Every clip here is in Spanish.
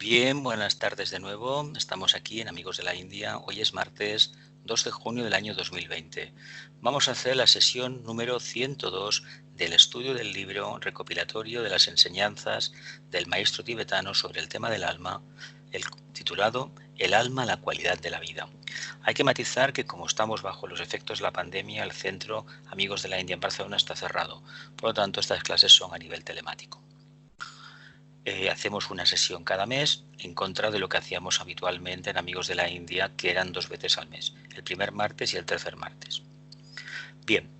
Bien, buenas tardes de nuevo. Estamos aquí en Amigos de la India. Hoy es martes 2 de junio del año 2020. Vamos a hacer la sesión número 102 del estudio del libro recopilatorio de las enseñanzas del maestro tibetano sobre el tema del alma, titulado El alma, la cualidad de la vida. Hay que matizar que como estamos bajo los efectos de la pandemia, el centro Amigos de la India en Barcelona está cerrado. Por lo tanto, estas clases son a nivel telemático. Hacemos una sesión cada mes en contra de lo que hacíamos habitualmente en Amigos de la India, que eran 2 veces al mes, el primer martes y el tercer martes. Bien,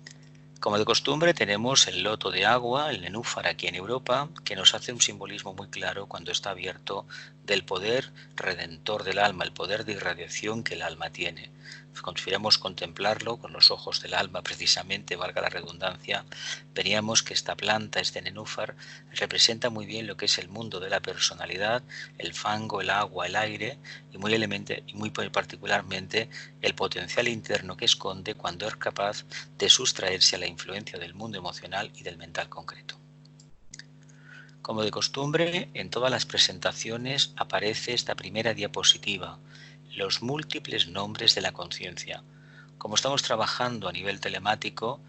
como de costumbre tenemos el loto de agua, el nenúfar aquí en Europa, que nos hace un simbolismo muy claro cuando está abierto del poder redentor del alma, el poder de irradiación que el alma tiene. Si consideramos contemplarlo con los ojos del alma, precisamente, valga la redundancia, veríamos que esta planta, este nenúfar, representa muy bien lo que es el mundo de la personalidad, el fango, el agua, el aire, y muy particularmente el potencial interno que esconde cuando es capaz de sustraerse a la influencia del mundo emocional y del mental concreto. Como de costumbre, en todas las presentaciones aparece esta primera diapositiva, los múltiples nombres de la conciencia. Como estamos trabajando a nivel telemático,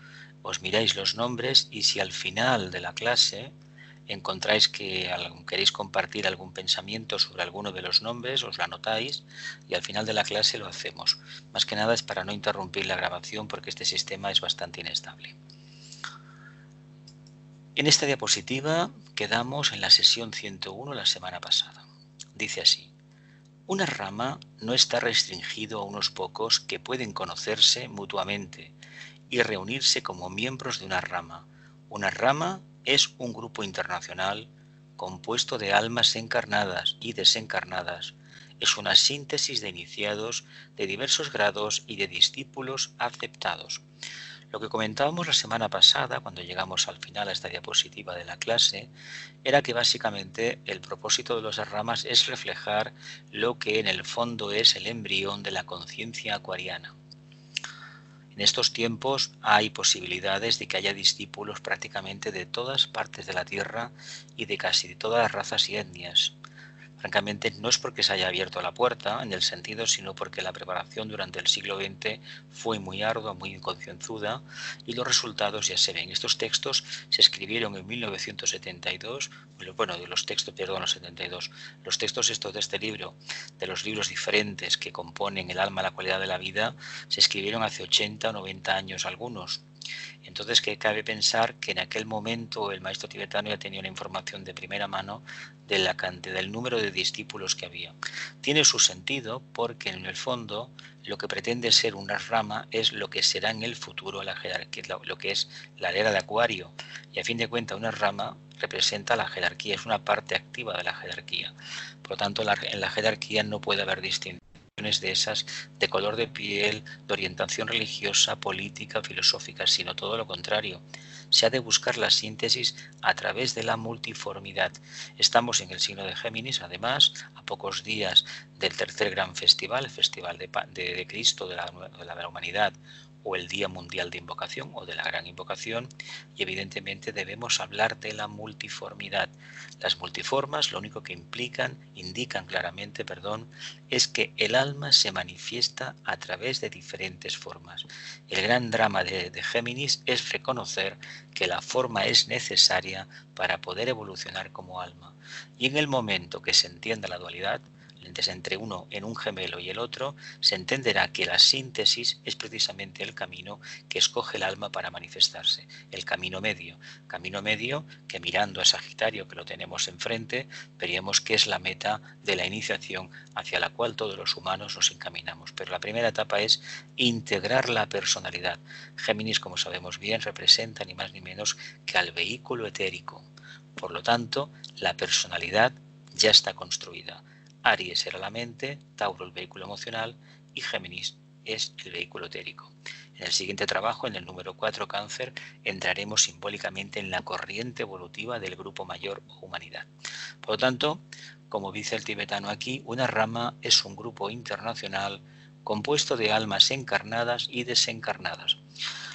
os miráis los nombres y si al final de la clase encontráis que queréis compartir algún pensamiento sobre alguno de los nombres, os lo anotáis y al final de la clase lo hacemos. Más que nada es para no interrumpir la grabación porque este sistema es bastante inestable. En esta diapositiva quedamos en la sesión 101 la semana pasada. Dice así: una rama no está restringido a unos pocos que pueden conocerse mutuamente y reunirse como miembros de una rama. Una rama es un grupo internacional compuesto de almas encarnadas y desencarnadas. Es una síntesis de iniciados de diversos grados y de discípulos aceptados. Lo que comentábamos la semana pasada, cuando llegamos al final a esta diapositiva de la clase, era que básicamente el propósito de las ramas es reflejar lo que en el fondo es el embrión de la conciencia acuariana. En estos tiempos hay posibilidades de que haya discípulos prácticamente de todas partes de la Tierra y de casi todas las razas y etnias. Francamente, no es porque se haya abierto la puerta en el sentido, sino porque la preparación durante el siglo XX fue muy ardua, muy concienzuda y los resultados ya se ven. Estos textos se escribieron en 1972, bueno, de los textos, perdón, los 72. Los textos estos de este libro, de los libros diferentes que componen El alma, la cualidad de la vida, se escribieron hace 80 o 90 años algunos. Entonces, que cabe pensar que en aquel momento el maestro tibetano ya tenía una información de primera mano de la cantidad, del número de discípulos que había. Tiene su sentido porque en el fondo lo que pretende ser una rama es lo que será en el futuro la jerarquía, lo que es la era de Acuario. Y a fin de cuentas una rama representa la jerarquía, es una parte activa de la jerarquía. Por lo tanto, en la jerarquía no puede haber distinción de esas de color de piel, de orientación religiosa, política, filosófica, sino todo lo contrario. Se ha de buscar la síntesis a través de la multiformidad. Estamos en el signo de Géminis, además, a pocos días del tercer gran festival, el Festival de Cristo, de la humanidad, o el Día Mundial de Invocación o de la Gran Invocación, y evidentemente debemos hablar de la multiformidad. Las multiformas lo único que indican claramente, es que el alma se manifiesta a través de diferentes formas. El gran drama de Géminis es reconocer que la forma es necesaria para poder evolucionar como alma. Y en el momento que se entienda la dualidad, entre uno en un gemelo y el otro, se entenderá que la síntesis es precisamente el camino que escoge el alma para manifestarse, el camino medio que mirando a Sagitario, que lo tenemos enfrente, veríamos que es la meta de la iniciación hacia la cual todos los humanos nos encaminamos. Pero la primera etapa es integrar la personalidad. Géminis, como sabemos bien, representa ni más ni menos que al vehículo etérico. Por lo tanto, la personalidad ya está construida. Aries era la mente, Tauro el vehículo emocional y Géminis es el vehículo etérico. En el siguiente trabajo, en el número 4, Cáncer, entraremos simbólicamente en la corriente evolutiva del grupo mayor o humanidad. Por lo tanto, como dice el tibetano aquí, una rama es un grupo internacional compuesto de almas encarnadas y desencarnadas.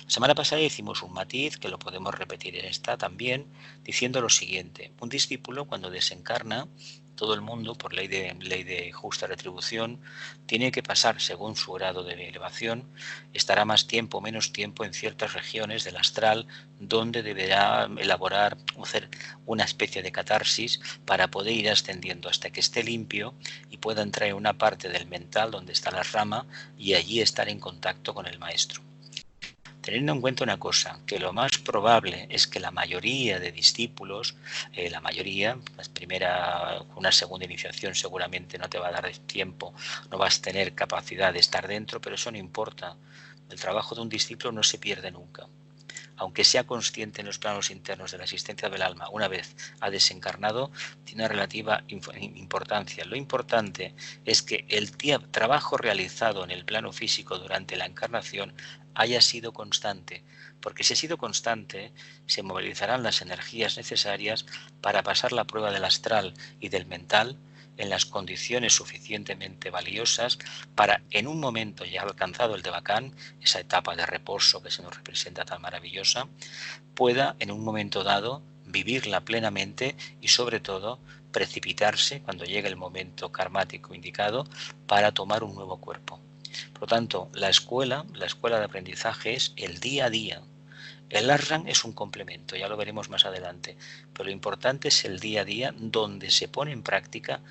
La semana pasada hicimos un matiz, que lo podemos repetir en esta también, diciendo lo siguiente: un discípulo cuando desencarna Todo el mundo, por ley de justa retribución, tiene que pasar según su grado de elevación, estará más tiempo o menos tiempo en ciertas regiones del astral donde deberá elaborar o hacer una especie de catarsis para poder ir ascendiendo hasta que esté limpio y pueda entrar en una parte del mental donde está la rama y allí estar en contacto con el maestro. Teniendo en cuenta una cosa, que lo más probable es que la mayoría de discípulos, una segunda iniciación seguramente no te va a dar tiempo, no vas a tener capacidad de estar dentro, pero eso no importa. El trabajo de un discípulo no se pierde nunca. Aunque sea consciente en los planos internos de la existencia del alma, una vez ha desencarnado, tiene una relativa importancia. Lo importante es que el trabajo realizado en el plano físico durante la encarnación haya sido constante, porque si ha sido constante, se movilizarán las energías necesarias para pasar la prueba del astral y del mental en las condiciones suficientemente valiosas para, en un momento ya alcanzado el Devacán, esa etapa de reposo que se nos representa tan maravillosa, pueda en un momento dado vivirla plenamente y sobre todo precipitarse cuando llegue el momento karmático indicado para tomar un nuevo cuerpo. Por lo tanto, la escuela de aprendizaje es el día a día. El ashram es un complemento, ya lo veremos más adelante, pero lo importante es el día a día donde se pone en práctica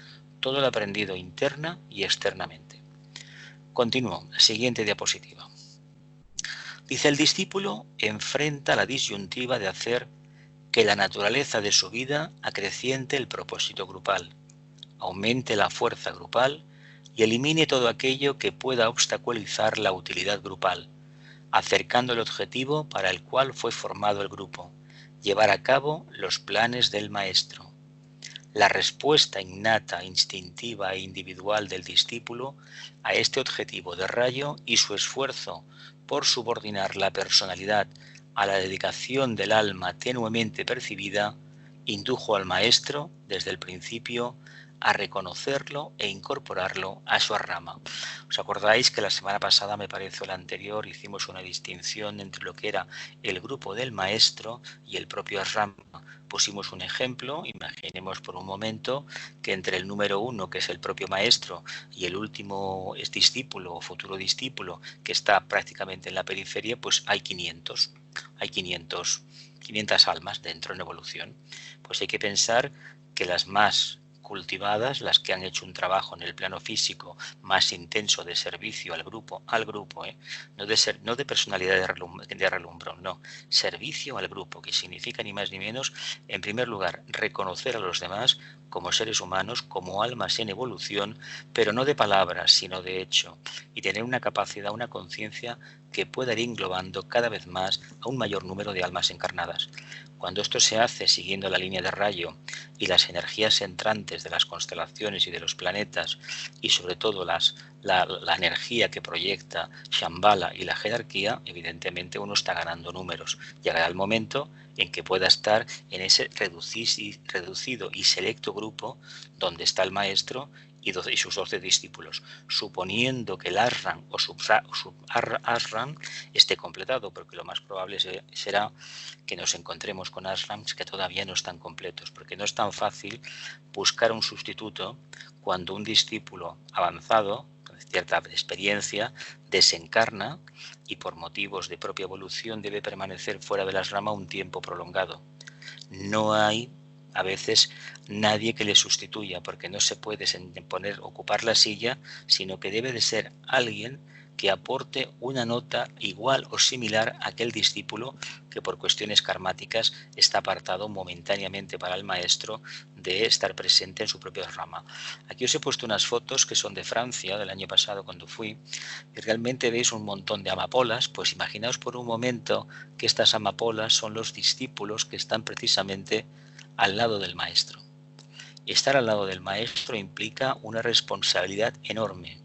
todo lo aprendido interna y externamente. Continúo, siguiente diapositiva. Dice, el discípulo enfrenta la disyuntiva de hacer que la naturaleza de su vida acreciente el propósito grupal, aumente la fuerza grupal y elimine todo aquello que pueda obstaculizar la utilidad grupal, acercando el objetivo para el cual fue formado el grupo, llevar a cabo los planes del maestro. La respuesta innata, instintiva e individual del discípulo a este objetivo de rayo y su esfuerzo por subordinar la personalidad a la dedicación del alma tenuemente percibida, indujo al maestro, desde el principio, a reconocerlo e incorporarlo a su rama. ¿Os acordáis que la semana pasada, me parece, o la anterior, hicimos una distinción entre lo que era el grupo del maestro y el propio rama? Pusimos un ejemplo, imaginemos por un momento que entre el número 1, que es el propio maestro, y el último es discípulo o futuro discípulo, que está prácticamente en la periferia, pues hay 500 almas dentro en evolución. Pues hay que pensar que las más cultivadas, las que han hecho un trabajo en el plano físico más intenso de servicio al grupo, no de personalidad de relumbrón, no, servicio al grupo, que significa ni más ni menos, en primer lugar, reconocer a los demás como seres humanos, como almas en evolución, pero no de palabras, sino de hecho, y tener una capacidad, una conciencia que pueda ir englobando cada vez más a un mayor número de almas encarnadas. Cuando esto se hace siguiendo la línea de rayo y las energías entrantes de las constelaciones y de los planetas, y sobre todo la energía que proyecta Shambhala y la jerarquía, evidentemente uno está ganando números. Llegará el momento en que pueda estar en ese reducido y selecto grupo donde está el maestro y sus 12 discípulos, suponiendo que el ashram o ashram esté completado, porque lo más probable será que nos encontremos con ashrams que todavía no están completos, porque no es tan fácil buscar un sustituto cuando un discípulo avanzado, con cierta experiencia, desencarna y por motivos de propia evolución debe permanecer fuera del ashram un tiempo prolongado. No hay a veces nadie que le sustituya, porque no se puede ocupar la silla, sino que debe de ser alguien que aporte una nota igual o similar a aquel discípulo que por cuestiones karmáticas está apartado momentáneamente para el maestro de estar presente en su propia rama. Aquí os he puesto unas fotos que son de Francia del año pasado cuando fui, y realmente veis un montón de amapolas. Pues imaginaos por un momento que estas amapolas son los discípulos que están precisamente al lado del maestro. Estar al lado del maestro implica una responsabilidad enorme.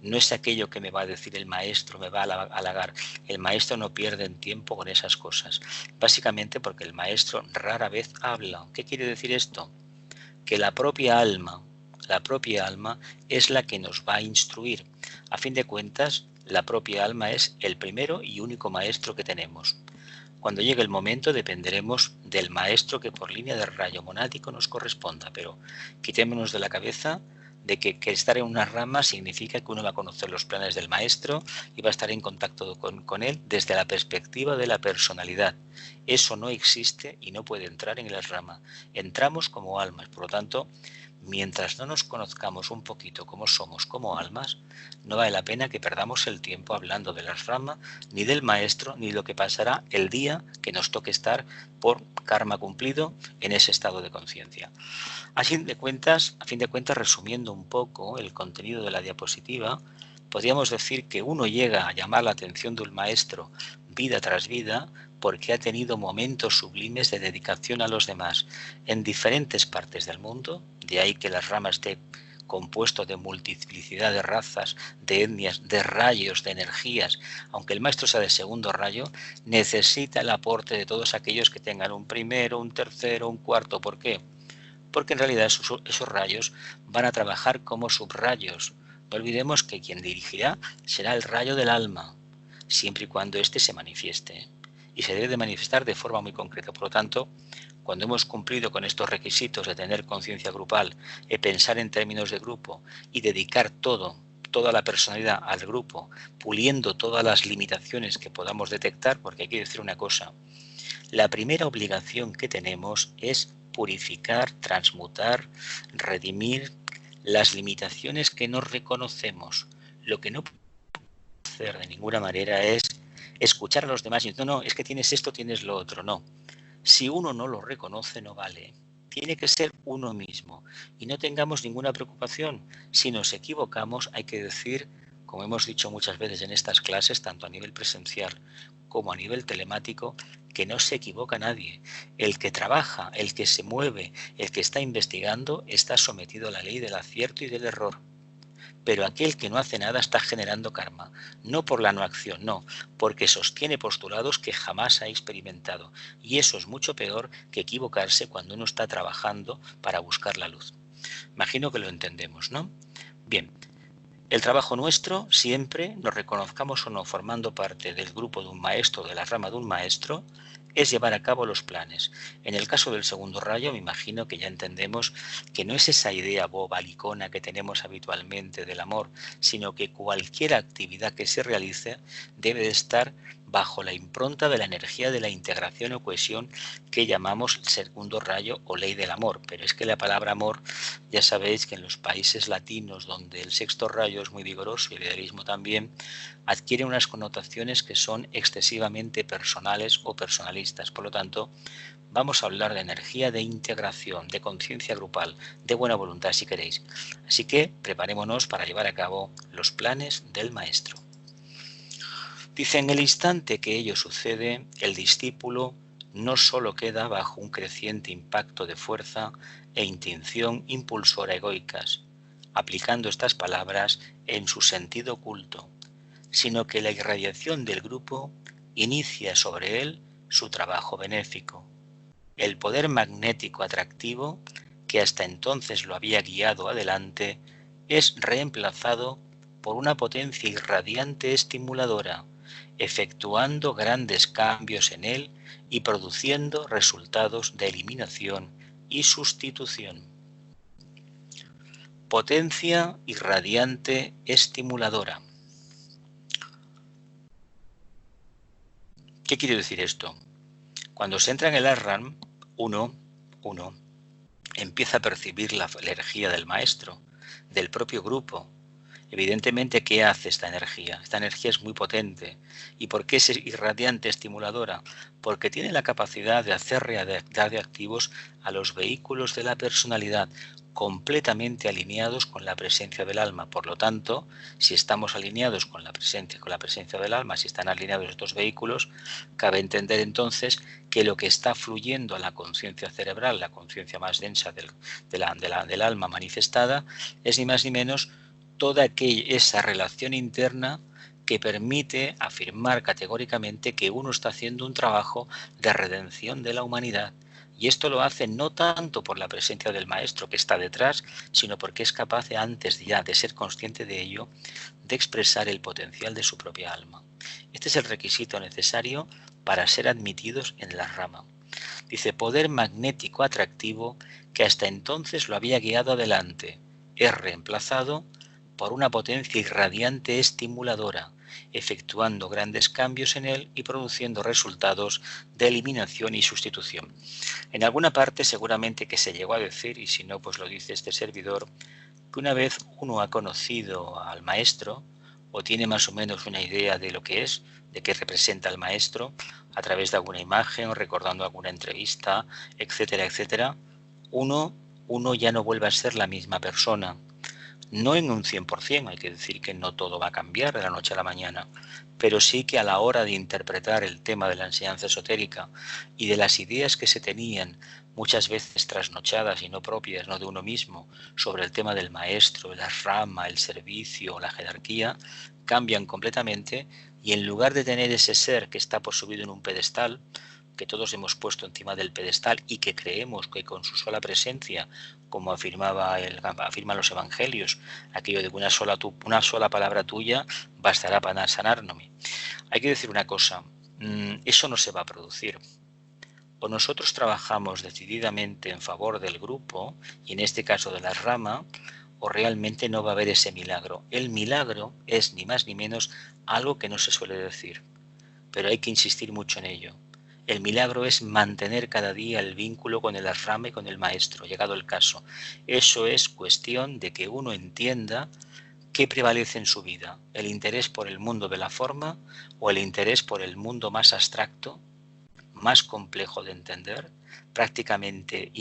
No es aquello que me va a decir el maestro, me va a halagar. El maestro no pierde en tiempo con esas cosas. Básicamente porque el maestro rara vez habla. ¿Qué quiere decir esto? Que la propia alma es la que nos va a instruir. A fin de cuentas, La propia alma es el primero y único maestro que tenemos. Cuando llegue el momento dependeremos del maestro que por línea de rayo monádico nos corresponda, pero quitémonos de la cabeza de que estar en una rama significa que uno va a conocer los planes del maestro y va a estar en contacto con él desde la perspectiva de la personalidad. Eso no existe y no puede entrar en la rama. Entramos como almas, por lo tanto, mientras no nos conozcamos un poquito cómo somos como almas, no vale la pena que perdamos el tiempo hablando de la rama, ni del maestro, ni lo que pasará el día que nos toque estar por karma cumplido en ese estado de conciencia. A fin de cuentas, resumiendo un poco el contenido de la diapositiva, podríamos decir que uno llega a llamar la atención de un maestro vida tras vida porque ha tenido momentos sublimes de dedicación a los demás en diferentes partes del mundo, de ahí que las ramas esté compuesto de multiplicidad de razas, de etnias, de rayos, de energías. Aunque el maestro sea de segundo rayo, necesita el aporte de todos aquellos que tengan un primero, un tercero, un cuarto. ¿Por qué? Porque en realidad esos rayos van a trabajar como subrayos. No olvidemos que quien dirigirá será el rayo del alma, siempre y cuando éste se manifieste. Y se debe de manifestar de forma muy concreta. Por lo tanto, cuando hemos cumplido con estos requisitos de tener conciencia grupal, pensar en términos de grupo y dedicar toda la personalidad al grupo, puliendo todas las limitaciones que podamos detectar, porque hay que decir una cosa, la primera obligación que tenemos es purificar, transmutar, redimir las limitaciones que nos reconocemos. Lo que no podemos hacer de ninguna manera es escuchar a los demás y decir, no, es que tienes esto, tienes lo otro. No. Si uno no lo reconoce, no vale. Tiene que ser uno mismo. Y no tengamos ninguna preocupación. Si nos equivocamos, hay que decir, como hemos dicho muchas veces en estas clases, tanto a nivel presencial como a nivel telemático, que no se equivoca nadie. El que trabaja, el que se mueve, el que está investigando, está sometido a la ley del acierto y del error. Pero aquel que no hace nada está generando karma, no por la no acción, no, porque sostiene postulados que jamás ha experimentado. Y eso es mucho peor que equivocarse cuando uno está trabajando para buscar la luz. Imagino que lo entendemos, ¿no? Bien, el trabajo nuestro, siempre, nos reconozcamos o no formando parte del grupo de un maestro, de la rama de un maestro, es llevar a cabo los planes. En el caso del segundo rayo, me imagino que ya entendemos que no es esa idea bobalicona que tenemos habitualmente del amor, sino que cualquier actividad que se realice debe de estar bajo la impronta de la energía de la integración o cohesión que llamamos segundo rayo o ley del amor. Pero es que la palabra amor, ya sabéis que en los países latinos donde el sexto rayo es muy vigoroso y el idealismo también, adquiere unas connotaciones que son excesivamente personales o personalistas. Por lo tanto, vamos a hablar de energía de integración, de conciencia grupal, de buena voluntad si queréis. Así que preparémonos para llevar a cabo los planes del maestro. Dice, en el instante que ello sucede, el discípulo no solo queda bajo un creciente impacto de fuerza e intención impulsora egoicas, aplicando estas palabras en su sentido oculto, sino que la irradiación del grupo inicia sobre él su trabajo benéfico. El poder magnético atractivo, que hasta entonces lo había guiado adelante, es reemplazado por una potencia irradiante estimuladora, efectuando grandes cambios en él y produciendo resultados de eliminación y sustitución. Potencia irradiante estimuladora. ¿Qué quiere decir esto? Cuando se entra en el ashram, uno empieza a percibir la energía del maestro, del propio grupo. Evidentemente, ¿qué hace esta energía? Esta energía es muy potente. ¿Y por qué es irradiante, estimuladora? Porque tiene la capacidad de hacer radiactivos a los vehículos de la personalidad, completamente alineados con la presencia del alma. Por lo tanto, si estamos alineados con la presencia del alma, si están alineados estos vehículos, cabe entender entonces que lo que está fluyendo a la conciencia cerebral, la conciencia más densa del alma manifestada, es ni más ni menos toda esa relación interna que permite afirmar categóricamente que uno está haciendo un trabajo de redención de la humanidad. Y esto lo hace no tanto por la presencia del maestro que está detrás, sino porque es capaz de, antes ya de ser consciente de ello, de expresar el potencial de su propia alma. Este es el requisito necesario para ser admitidos en la rama. Dice, poder magnético atractivo que hasta entonces lo había guiado adelante, es reemplazado por una potencia irradiante estimuladora, efectuando grandes cambios en él y produciendo resultados de eliminación y sustitución. En alguna parte seguramente que se llegó a decir, y si no pues lo dice este servidor, que una vez uno ha conocido al maestro o tiene más o menos una idea de lo que es, de qué representa el maestro, a través de alguna imagen o recordando alguna entrevista, etcétera, etcétera, uno ya no vuelve a ser la misma persona. No en un 100%, hay que decir que no todo va a cambiar de la noche a la mañana, pero sí que a la hora de interpretar el tema de la enseñanza esotérica y de las ideas que se tenían muchas veces trasnochadas y no propias, no de uno mismo, sobre el tema del maestro, la rama, el servicio, la jerarquía, cambian completamente y en lugar de tener ese ser que está subido en un pedestal, que todos hemos puesto encima del pedestal y que creemos que con su sola presencia, como afirman los evangelios, aquello de que una sola palabra tuya bastará para sanarme. Hay que decir una cosa, eso no se va a producir. O nosotros trabajamos decididamente en favor del grupo, y en este caso de la rama, o realmente no va a haber ese milagro. El milagro es ni más ni menos algo que no se suele decir, pero hay que insistir mucho en ello. El milagro es mantener cada día el vínculo con el asrama y con el maestro, llegado el caso. Eso es cuestión de que uno entienda qué prevalece en su vida, el interés por el mundo de la forma o el interés por el mundo más abstracto, más complejo de entender, prácticamente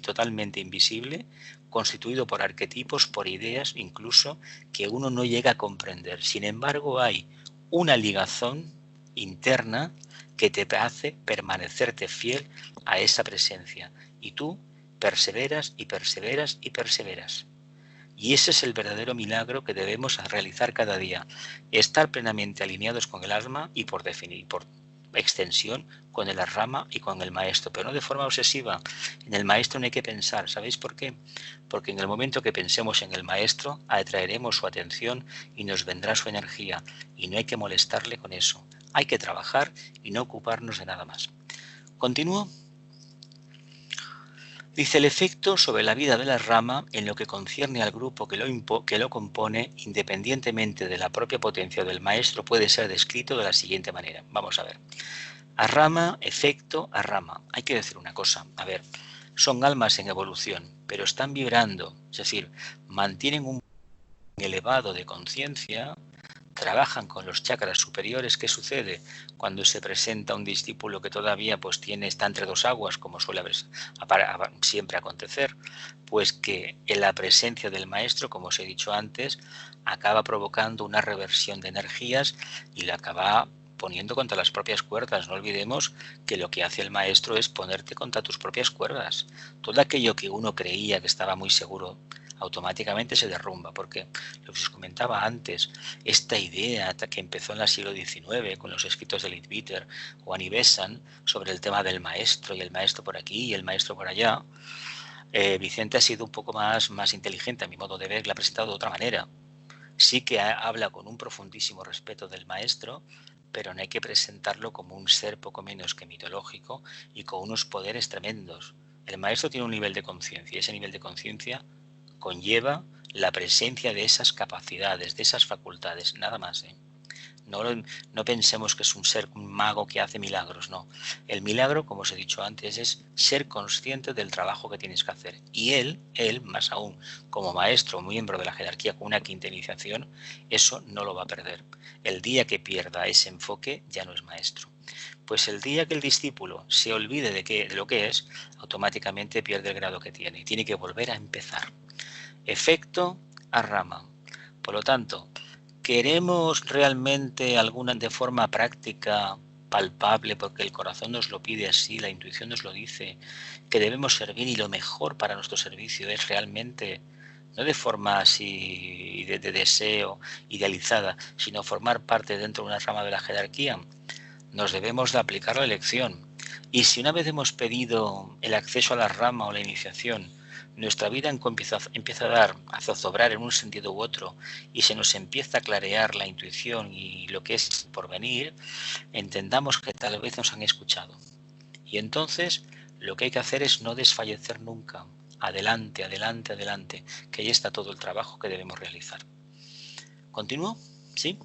totalmente invisible, constituido por arquetipos, por ideas incluso, que uno no llega a comprender. Sin embargo, hay una ligazón interna que te hace permanecerte fiel a esa presencia. Y tú perseveras y perseveras y perseveras. Y ese es el verdadero milagro que debemos realizar cada día. Estar plenamente alineados con el alma y por extensión con el rama y con el maestro, pero no de forma obsesiva. En el maestro no hay que pensar, ¿sabéis por qué? Porque en el momento que pensemos en el maestro, atraeremos su atención y nos vendrá su energía, y no hay que molestarle con eso. Hay que trabajar y no ocuparnos de nada más. ¿Continúo? Dice, el efecto sobre la vida de la rama en lo que concierne al grupo que lo compone, independientemente de la propia potencia del maestro, puede ser descrito de la siguiente manera. Vamos a ver. A rama, efecto, a rama. Hay que decir una cosa. A ver, son almas en evolución, pero están vibrando, es decir, mantienen un elevado de conciencia, trabajan con los chakras superiores. ¿Qué sucede cuando se presenta un discípulo que todavía está entre dos aguas, como suele siempre acontecer? Pues que en la presencia del maestro, como os he dicho antes, acaba provocando una reversión de energías y la acaba poniendo contra las propias cuerdas. No olvidemos que lo que hace el maestro es ponerte contra tus propias cuerdas. Todo aquello que uno creía que estaba muy seguro automáticamente se derrumba, porque lo que os comentaba antes, esta idea que empezó en el siglo XIX con los escritos de Leadbeater o Annie Besant sobre el tema del maestro y el maestro por aquí y el maestro por allá, Vicente ha sido un poco más inteligente a mi modo de ver, la ha presentado de otra manera. Sí que habla con un profundísimo respeto del maestro, pero no hay que presentarlo como un ser poco menos que mitológico y con unos poderes tremendos. El maestro tiene un nivel de conciencia y ese nivel de conciencia conlleva la presencia de esas capacidades, de esas facultades, nada más. No pensemos que es un mago que hace milagros, no. El milagro, como os he dicho antes, es ser consciente del trabajo que tienes que hacer. Y él, más aún, como maestro, miembro de la jerarquía con una quinta iniciación, eso no lo va a perder. El día que pierda ese enfoque, ya no es maestro. Pues el día que el discípulo se olvide de lo que es, automáticamente pierde el grado que tiene y tiene que volver a empezar. Efecto a rama. Por lo tanto, ¿queremos realmente de forma práctica, palpable, porque el corazón nos lo pide así, la intuición nos lo dice, que debemos servir y lo mejor para nuestro servicio es realmente, no de forma así de deseo idealizada, sino formar parte dentro de una rama de la jerarquía? Nos debemos de aplicar la elección. Y si una vez hemos pedido el acceso a la rama o la iniciación, nuestra vida empieza a zozobrar en un sentido u otro y se nos empieza a clarear la intuición y lo que es por venir, entendamos que tal vez nos han escuchado. Y entonces lo que hay que hacer es no desfallecer nunca. Adelante, adelante, adelante, que ahí está todo el trabajo que debemos realizar. ¿Continúo? ¿Sí?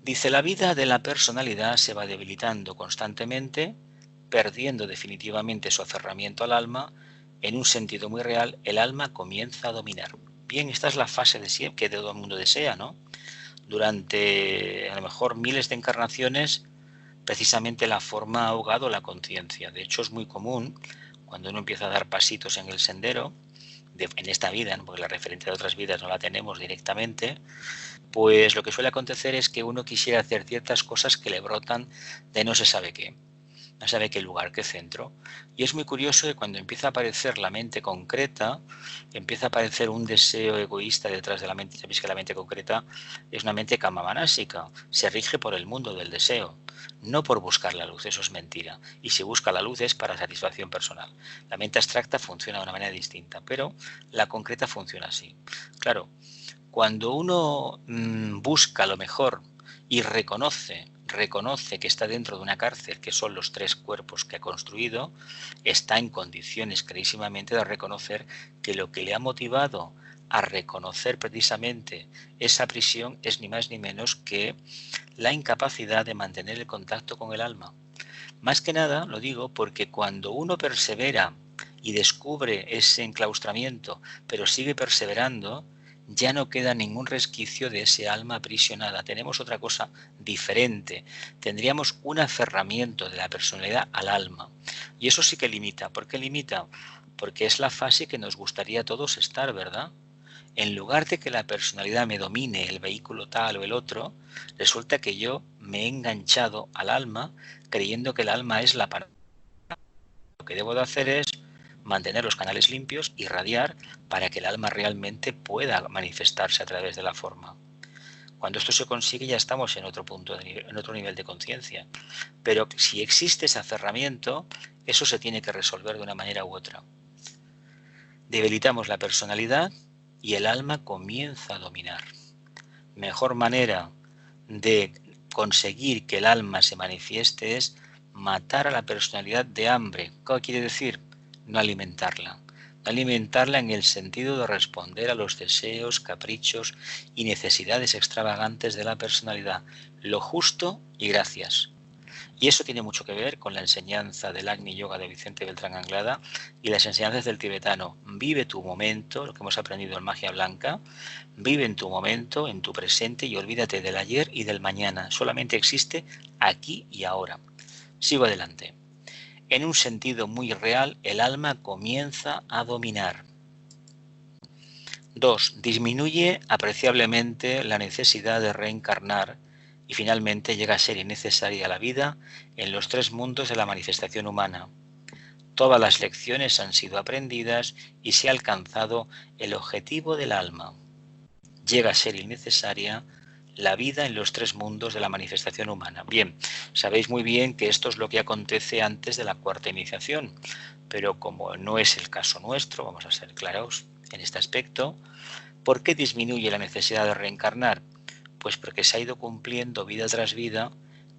Dice, la vida de la personalidad se va debilitando constantemente, perdiendo definitivamente su aferramiento al alma. En un sentido muy real, el alma comienza a dominar. Bien, esta es la fase de siempre que todo el mundo desea, ¿no? Durante a lo mejor miles de encarnaciones, precisamente la forma ha ahogado la conciencia. De hecho, es muy común cuando uno empieza a dar pasitos en el sendero, en esta vida, ¿no? Porque la referencia de otras vidas no la tenemos directamente, pues lo que suele acontecer es que uno quisiera hacer ciertas cosas que le brotan de no se sabe qué. No sabe qué lugar, qué centro. Y es muy curioso que cuando empieza a aparecer la mente concreta, empieza a aparecer un deseo egoísta detrás de la mente. Sabéis que la mente concreta es una mente kamamanásica, se rige por el mundo del deseo, no por buscar la luz, eso es mentira. Y si busca la luz es para satisfacción personal. La mente abstracta funciona de una manera distinta, pero la concreta funciona así. Claro, cuando uno busca lo mejor y reconoce que está dentro de una cárcel, que son los tres cuerpos que ha construido, está en condiciones clarísimamente de reconocer que lo que le ha motivado a reconocer precisamente esa prisión es ni más ni menos que la incapacidad de mantener el contacto con el alma. Más que nada, lo digo porque cuando uno persevera y descubre ese enclaustramiento, pero sigue perseverando, ya no queda ningún resquicio de ese alma aprisionada. Tenemos otra cosa diferente. Tendríamos un aferramiento de la personalidad al alma. Y eso sí que limita. ¿Por qué limita? Porque es la fase que nos gustaría a todos estar, ¿verdad? En lugar de que la personalidad me domine el vehículo tal o el otro, resulta que yo me he enganchado al alma creyendo que el alma es la panacea. Lo que debo de hacer es mantener los canales limpios, irradiar para que el alma realmente pueda manifestarse a través de la forma. Cuando esto se consigue ya estamos en otro punto, en otro nivel de conciencia. Pero si existe ese aferramiento, eso se tiene que resolver de una manera u otra. Debilitamos la personalidad y el alma comienza a dominar. Mejor manera de conseguir que el alma se manifieste es matar a la personalidad de hambre. ¿Qué quiere decir? No alimentarla. No alimentarla en el sentido de responder a los deseos, caprichos y necesidades extravagantes de la personalidad. Lo justo y gracias. Y eso tiene mucho que ver con la enseñanza del Agni Yoga de Vicente Beltrán Anglada y las enseñanzas del tibetano. Vive tu momento, lo que hemos aprendido en Magia Blanca. Vive en tu momento, en tu presente y olvídate del ayer y del mañana. Solamente existe aquí y ahora. Sigo adelante. En un sentido muy real, el alma comienza a dominar. 2. Disminuye apreciablemente la necesidad de reencarnar y finalmente llega a ser innecesaria la vida en los tres mundos de la manifestación humana. Todas las lecciones han sido aprendidas y se ha alcanzado el objetivo del alma. Llega a ser innecesaria la vida en los tres mundos de la manifestación humana. Bien, sabéis muy bien que esto es lo que acontece antes de la cuarta iniciación, pero como no es el caso nuestro, vamos a ser claros en este aspecto. ¿Por qué disminuye la necesidad de reencarnar? Pues porque se ha ido cumpliendo vida tras vida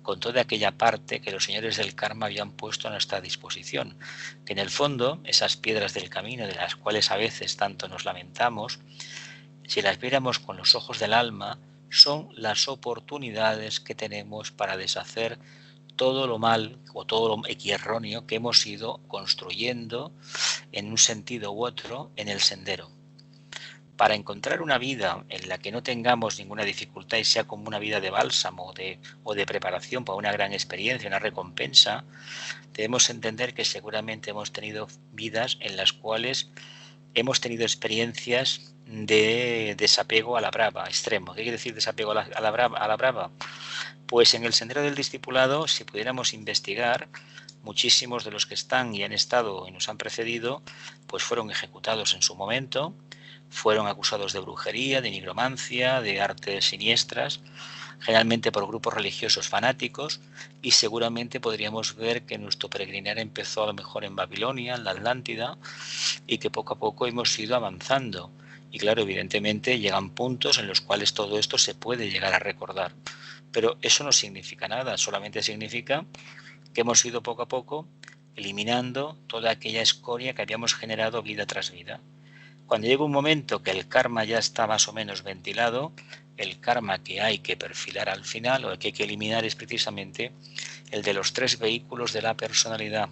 con toda aquella parte que los señores del karma habían puesto a nuestra disposición, que en el fondo esas piedras del camino de las cuales a veces tanto nos lamentamos, si las viéramos con los ojos del alma, son las oportunidades que tenemos para deshacer todo lo mal o todo lo erróneo que hemos ido construyendo en un sentido u otro en el sendero. Para encontrar una vida en la que no tengamos ninguna dificultad y sea como una vida de bálsamo o de preparación para una gran experiencia, una recompensa, debemos entender que seguramente hemos tenido vidas en las cuales hemos tenido experiencias de desapego a la brava, extremo. ¿Qué quiere decir desapego a la brava? Pues en el sendero del discipulado, si pudiéramos investigar, muchísimos de los que están y han estado y nos han precedido, pues fueron ejecutados en su momento, fueron acusados de brujería, de nigromancia, de artes siniestras, generalmente por grupos religiosos fanáticos, y seguramente podríamos ver que nuestro peregrinar empezó a lo mejor en Babilonia, en la Atlántida, y que poco a poco hemos ido avanzando. Y claro, evidentemente llegan puntos en los cuales todo esto se puede llegar a recordar. Pero eso no significa nada, solamente significa que hemos ido poco a poco eliminando toda aquella escoria que habíamos generado vida tras vida. Cuando llega un momento que el karma ya está más o menos ventilado, el karma que hay que perfilar al final o que hay que eliminar es precisamente el de los 3 vehículos de la personalidad.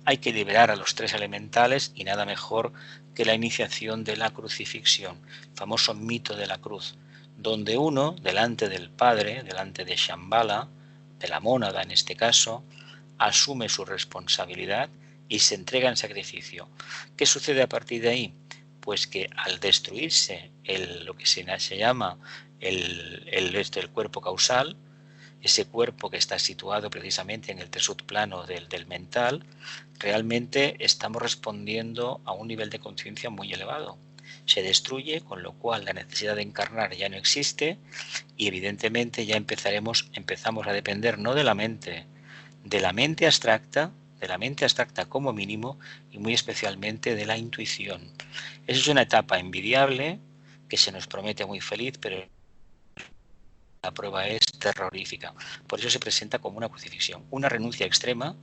Hay que liberar a los 3 elementales y nada mejor que la iniciación de la crucifixión, el famoso mito de la cruz, donde uno, delante del Padre, delante de Shambhala, de la mónada en este caso, asume su responsabilidad y se entrega en sacrificio. ¿Qué sucede a partir de ahí? Pues que al destruirse lo que se llama el cuerpo causal, ese cuerpo que está situado precisamente en el tercer plano del mental, realmente estamos respondiendo a un nivel de conciencia muy elevado. Se destruye, con lo cual la necesidad de encarnar ya no existe y evidentemente ya empezamos a depender no de la mente abstracta, como mínimo y muy especialmente de la intuición. Esa es una etapa envidiable que se nos promete muy feliz, pero la prueba es terrorífica. Por eso se presenta como una crucifixión, una renuncia extrema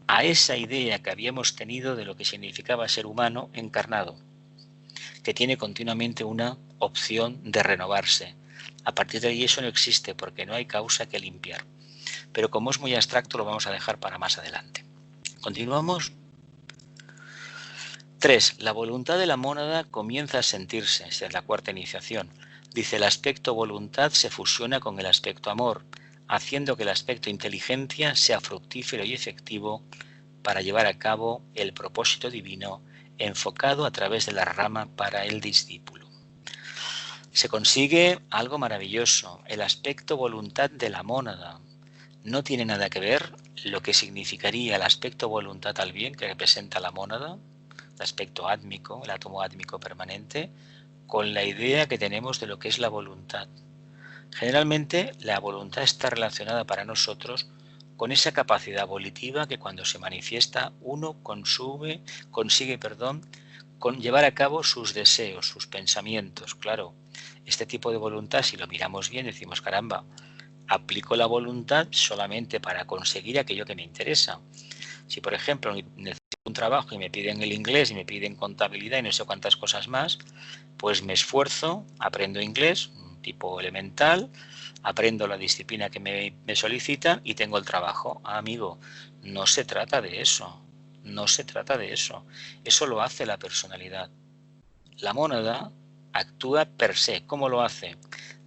a esa idea que habíamos tenido de lo que significaba ser humano encarnado, que tiene continuamente una opción de renovarse. A partir de ahí eso no existe porque no hay causa que limpiar. Pero como es muy abstracto lo vamos a dejar para más adelante. Continuamos. 3. La voluntad de la mónada comienza a sentirse, esta es la cuarta iniciación. Dice, el aspecto voluntad se fusiona con el aspecto amor, haciendo que el aspecto inteligencia sea fructífero y efectivo para llevar a cabo el propósito divino enfocado a través de la rama para el discípulo. Se consigue algo maravilloso, el aspecto voluntad de la mónada. No tiene nada que ver lo que significaría el aspecto voluntad al bien que representa la mónada, el aspecto átmico, el átomo átmico permanente, con la idea que tenemos de lo que es la voluntad. Generalmente la voluntad está relacionada para nosotros con esa capacidad volitiva que cuando se manifiesta uno consigue con llevar a cabo sus deseos, sus pensamientos. Claro, este tipo de voluntad, si lo miramos bien, decimos, caramba, aplico la voluntad solamente para conseguir aquello que me interesa. Si, por ejemplo, necesito un trabajo y me piden el inglés y me piden contabilidad y no sé cuántas cosas más, pues me esfuerzo, aprendo inglés, un tipo elemental, aprendo la disciplina que me solicitan y tengo el trabajo. Ah, amigo, no se trata de eso. No se trata de eso. Eso lo hace la personalidad. La mónada actúa per se. ¿Cómo lo hace?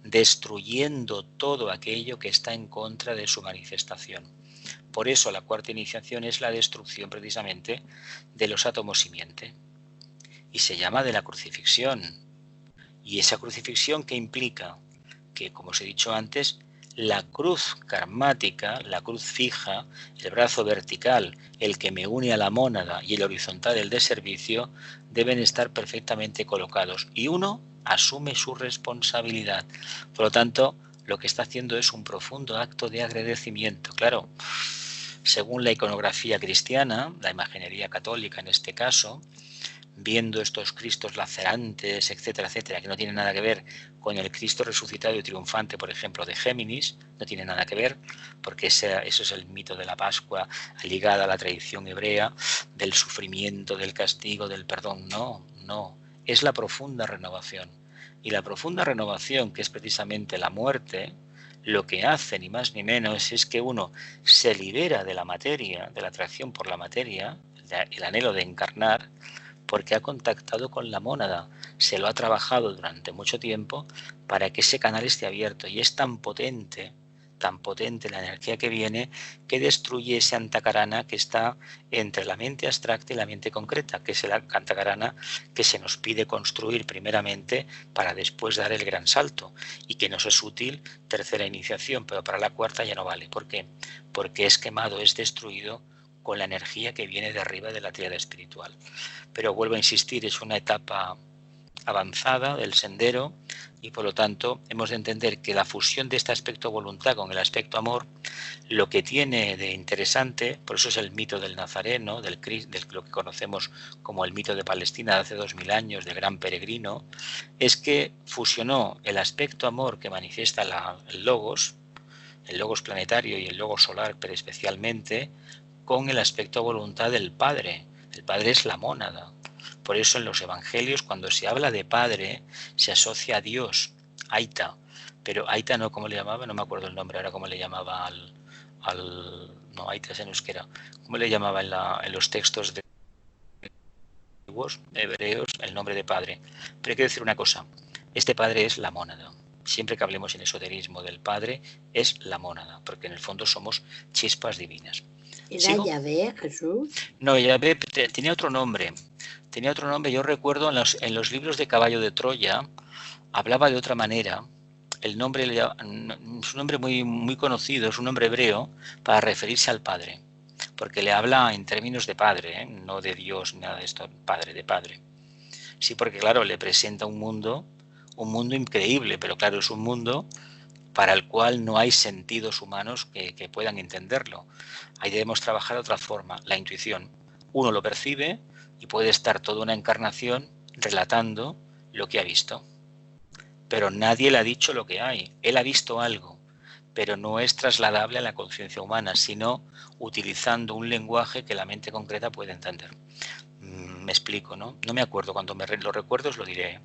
Destruyendo todo aquello que está en contra de su manifestación. Por eso la cuarta iniciación es la destrucción precisamente de los átomos simiente. Y se llama de la crucifixión. Y esa crucifixión que implica que, como os he dicho antes, la cruz karmática, la cruz fija, el brazo vertical, el que me une a la mónada y el horizontal, el de servicio, deben estar perfectamente colocados. Y uno asume su responsabilidad. Por lo tanto, lo que está haciendo es un profundo acto de agradecimiento. Claro, según la iconografía cristiana, la imaginería católica en este caso, viendo estos Cristos lacerantes, etcétera, etcétera, que no tienen nada que ver con el Cristo resucitado y triunfante, por ejemplo, de Géminis, no tiene nada que ver, porque eso es el mito de la Pascua ligada a la tradición hebrea, del sufrimiento, del castigo, del perdón. No, es la profunda renovación. Y la profunda renovación, que es precisamente la muerte, lo que hace ni más ni menos es que uno se libera de la materia, de la atracción por la materia, el anhelo de encarnar, porque ha contactado con la mónada, se lo ha trabajado durante mucho tiempo para que ese canal esté abierto y es tan potente la energía que viene que destruye ese antakarana que está entre la mente abstracta y la mente concreta, que es el antakarana que se nos pide construir primeramente para después dar el gran salto y que nos es útil tercera iniciación, pero para la cuarta ya no vale. ¿Por qué? Porque es quemado, es destruido con la energía que viene de arriba de la tríada espiritual. Pero vuelvo a insistir, es una etapa avanzada del sendero y por lo tanto hemos de entender que la fusión de este aspecto voluntad con el aspecto amor, lo que tiene de interesante, por eso es el mito del Nazareno, del lo que conocemos como el mito de Palestina de hace 2000 años, del gran peregrino, es que fusionó el aspecto amor que manifiesta el logos planetario y el logos solar, pero especialmente con el aspecto voluntad del Padre. El Padre es la mónada. Por eso en los evangelios, cuando se habla de Padre, se asocia a Dios, Aita. Pero Aita no, ¿cómo le llamaba? No me acuerdo el nombre ahora, ¿cómo le llamaba no, Aita es en euskera. ¿Cómo le llamaba en los textos de hebreos el nombre de Padre? Pero hay que decir una cosa, este Padre es la mónada. Siempre que hablemos en esoterismo del Padre, es la mónada, porque en el fondo somos chispas divinas. ¿Era Yahvé, Jesús? No, Yahvé tenía otro nombre. Tenía otro nombre. Yo recuerdo en los libros de Caballo de Troya, hablaba de otra manera. El nombre es un nombre muy conocido, es un nombre hebreo para referirse al Padre, porque le habla en términos de Padre, no de Dios, nada de esto, Padre, de Padre. Sí, porque claro, le presenta un mundo increíble, pero claro, es un mundo para el cual no hay sentidos humanos que puedan entenderlo. Ahí debemos trabajar de otra forma, la intuición. Uno lo percibe y puede estar toda una encarnación relatando lo que ha visto. Pero nadie le ha dicho lo que hay. Él ha visto algo, pero no es trasladable a la conciencia humana, sino utilizando un lenguaje que la mente concreta puede entender. Me explico, ¿no? No me acuerdo, cuando lo recuerdo os lo diré.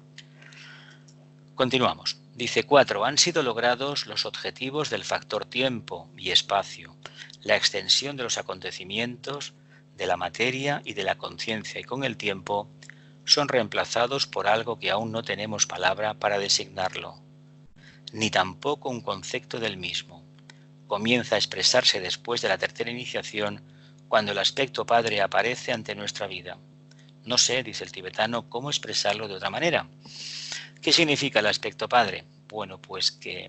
Continuamos. Dice 4. Han sido logrados los objetivos del factor tiempo y espacio, la extensión de los acontecimientos, de la materia y de la conciencia, y con el tiempo son reemplazados por algo que aún no tenemos palabra para designarlo, ni tampoco un concepto del mismo. Comienza a expresarse después de la tercera iniciación, cuando el aspecto padre aparece ante nuestra vida. No sé, dice el tibetano, cómo expresarlo de otra manera. ¿Qué significa el aspecto padre? Bueno, pues que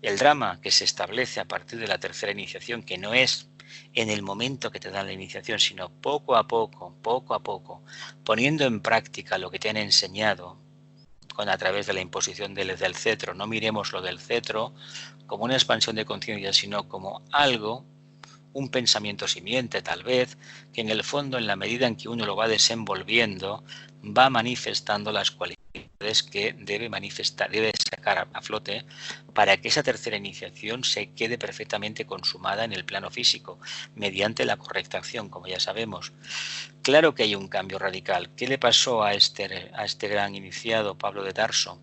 el drama que se establece a partir de la tercera iniciación, que no es en el momento que te dan la iniciación, sino poco a poco, poniendo en práctica lo que te han enseñado a través de la imposición del cetro. No miremos lo del cetro como una expansión de conciencia, sino como algo, un pensamiento simiente tal vez, que en el fondo, en la medida en que uno lo va desenvolviendo, va manifestando las cualidades que debe sacar a flote para que esa tercera iniciación se quede perfectamente consumada en el plano físico, mediante la correcta acción, como ya sabemos. Claro que hay un cambio radical. ¿Qué le pasó a este gran iniciado, Pablo de Tarso?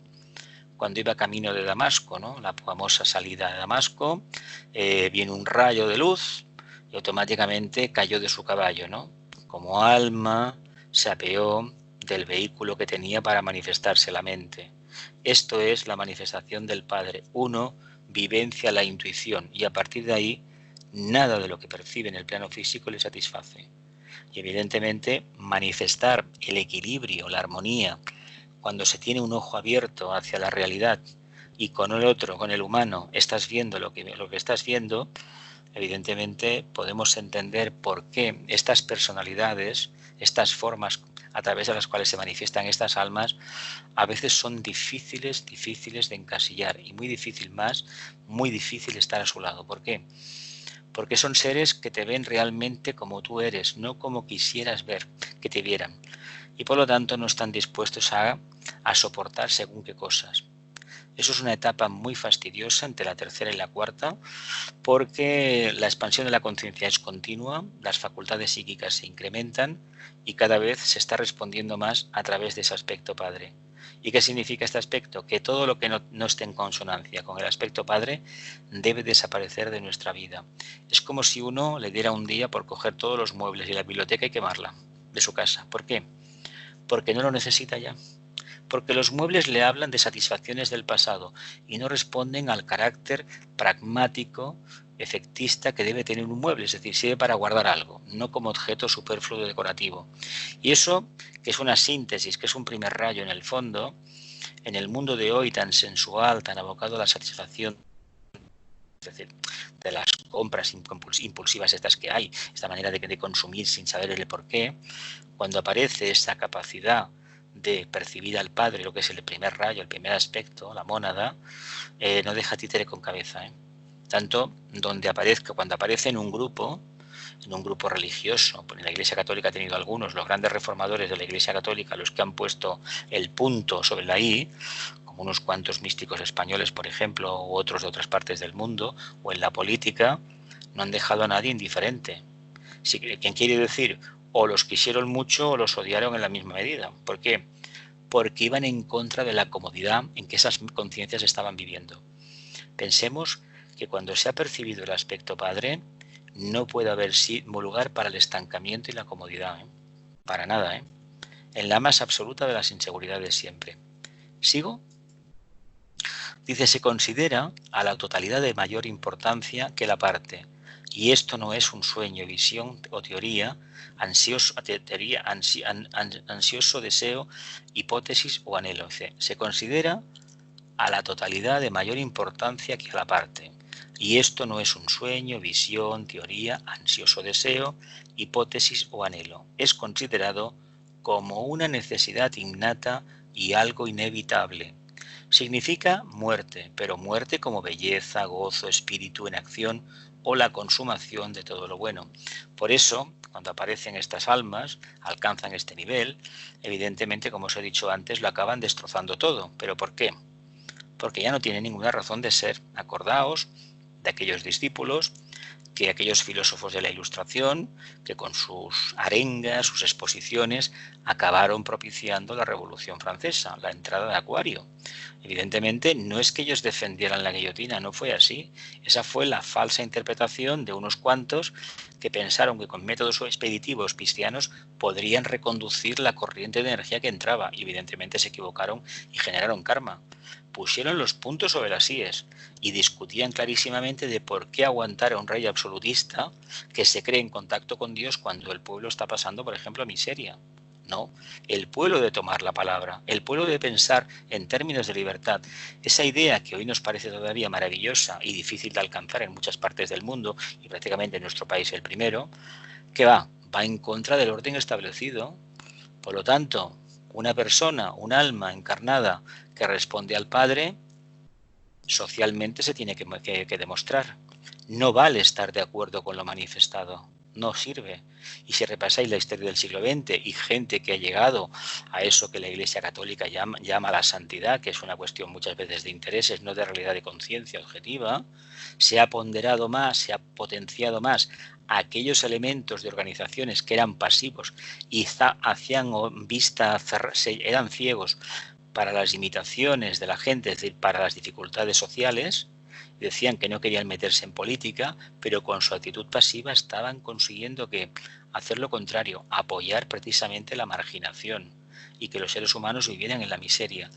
Cuando iba camino de Damasco, ¿no? La famosa salida de Damasco, viene un rayo de luz y automáticamente cayó de su caballo, ¿no? Como alma se apeó del vehículo que tenía para manifestarse la mente. Esto es la manifestación del Padre. Uno vivencia la intuición y a partir de ahí nada de lo que percibe en el plano físico le satisface. Y evidentemente manifestar el equilibrio, la armonía, cuando se tiene un ojo abierto hacia la realidad y con el otro, con el humano, estás viendo lo que estás viendo, evidentemente podemos entender por qué estas personalidades, estas formas a través de las cuales se manifiestan estas almas, a veces son difíciles de encasillar y muy difícil estar a su lado. ¿Por qué? Porque son seres que te ven realmente como tú eres, no como quisieras ver que te vieran. Y por lo tanto no están dispuestos a soportar según qué cosas. Eso es una etapa muy fastidiosa entre la tercera y la cuarta, porque la expansión de la conciencia es continua, las facultades psíquicas se incrementan y cada vez se está respondiendo más a través de ese aspecto padre. ¿Y qué significa este aspecto? Que todo lo que no esté en consonancia con el aspecto padre debe desaparecer de nuestra vida. Es como si uno le diera un día por coger todos los muebles y la biblioteca y quemarla de su casa. ¿Por qué? Porque no lo necesita ya. Porque los muebles le hablan de satisfacciones del pasado y no responden al carácter pragmático, efectista que debe tener un mueble, es decir, sirve para guardar algo, no como objeto superfluo decorativo. Y eso, que es una síntesis, que es un primer rayo en el fondo, en el mundo de hoy tan sensual, tan abocado a la satisfacción, es decir, de las compras impulsivas estas que hay, esta manera de consumir sin saber el porqué, cuando aparece esta capacidad de percibir al Padre, lo que es el primer rayo, el primer aspecto, la mónada, no deja títere con cabeza. Tanto donde aparezca, cuando aparece en un grupo religioso, pues en la Iglesia Católica ha tenido algunos, los grandes reformadores de la Iglesia Católica, los que han puesto el punto sobre la I, como unos cuantos místicos españoles, por ejemplo, u otros de otras partes del mundo, o en la política, no han dejado a nadie indiferente. ¿Quién quiere decir? O los quisieron mucho o los odiaron en la misma medida. ¿Por qué? Porque iban en contra de la comodidad en que esas conciencias estaban viviendo. Pensemos que cuando se ha percibido el aspecto Padre, no puede haber lugar para el estancamiento y la comodidad. Para nada. En la más absoluta de las inseguridades siempre. ¿Sigo? Dice, se considera a la totalidad de mayor importancia que la parte. Y esto no es un sueño, visión o teoría, ansioso deseo, hipótesis o anhelo. Se considera a la totalidad de mayor importancia que a la parte. Y esto no es un sueño, visión, teoría, ansioso deseo, hipótesis o anhelo. Es considerado como una necesidad innata y algo inevitable. Significa muerte, pero muerte como belleza, gozo, espíritu en acción o la consumación de todo lo bueno. Por eso, cuando aparecen estas almas, alcanzan este nivel, evidentemente, como os he dicho antes, lo acaban destrozando todo. ¿Pero por qué? Porque ya no tiene ninguna razón de ser. Acordaos de aquellos discípulos, que aquellos filósofos de la Ilustración, que con sus arengas, sus exposiciones, acabaron propiciando la Revolución Francesa, la entrada de Acuario. Evidentemente, no es que ellos defendieran la guillotina, no fue así. Esa fue la falsa interpretación de unos cuantos que pensaron que con métodos expeditivos cristianos podrían reconducir la corriente de energía que entraba. Y evidentemente se equivocaron y generaron karma. Pusieron los puntos sobre las íes y discutían clarísimamente de por qué aguantar a un rey absolutista que se cree en contacto con Dios cuando el pueblo está pasando, por ejemplo, miseria. No, el pueblo de tomar la palabra, el pueblo de pensar en términos de libertad. Esa idea que hoy nos parece todavía maravillosa y difícil de alcanzar en muchas partes del mundo, y prácticamente en nuestro país el primero, que va en contra del orden establecido. Por lo tanto, una persona, un alma encarnada que responde al Padre, socialmente se tiene que demostrar. No vale estar de acuerdo con lo manifestado. No sirve. Y si repasáis la historia del siglo XX y gente que ha llegado a eso que la Iglesia Católica llama la santidad, que es una cuestión muchas veces de intereses, no de realidad de conciencia objetiva, se ha ponderado más, se ha potenciado más aquellos elementos de organizaciones que eran pasivos y hacían vista, eran ciegos para las limitaciones de la gente, es decir, para las dificultades sociales. Decían que no querían meterse en política, pero con su actitud pasiva estaban consiguiendo hacer lo contrario, apoyar precisamente la marginación y que los seres humanos vivieran en la miseria.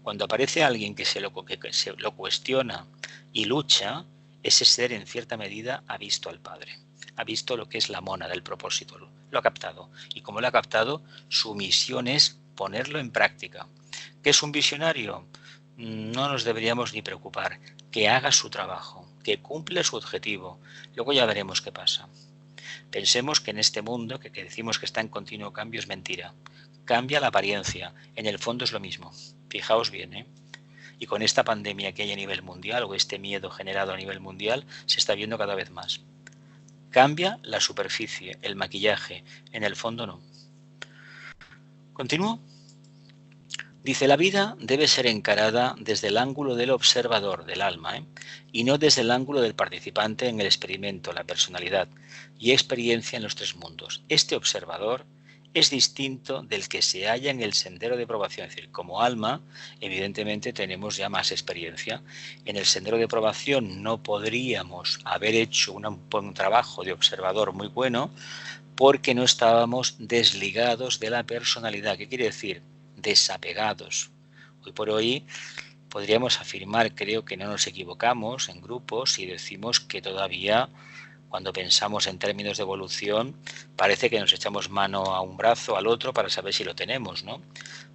Cuando aparece alguien que se lo cuestiona y lucha, ese ser en cierta medida ha visto al Padre, ha visto lo que es la mona del propósito, lo ha captado. Y como lo ha captado, su misión es ponerlo en práctica. ¿Qué es un visionario? No nos deberíamos ni preocupar. Que haga su trabajo, que cumple su objetivo. Luego ya veremos qué pasa. Pensemos que en este mundo que decimos que está en continuo cambio es mentira. Cambia la apariencia, en el fondo es lo mismo. Fijaos bien, ¿eh? Y con esta pandemia que hay a nivel mundial o este miedo generado a nivel mundial se está viendo cada vez más. Cambia la superficie, el maquillaje, en el fondo no. ¿Continúo? Dice, la vida debe ser encarada desde el ángulo del observador, del alma, y no desde el ángulo del participante en el experimento, la personalidad y experiencia en los tres mundos. Este observador es distinto del que se halla en el sendero de probación. Es decir, como alma, evidentemente tenemos ya más experiencia. En el sendero de probación no podríamos haber hecho un trabajo de observador muy bueno porque no estábamos desligados de la personalidad. ¿Qué quiere decir? Desapegados. Hoy por hoy podríamos afirmar, creo que no nos equivocamos en grupos y decimos que todavía cuando pensamos en términos de evolución parece que nos echamos mano a un brazo, al otro para saber si lo tenemos, ¿no?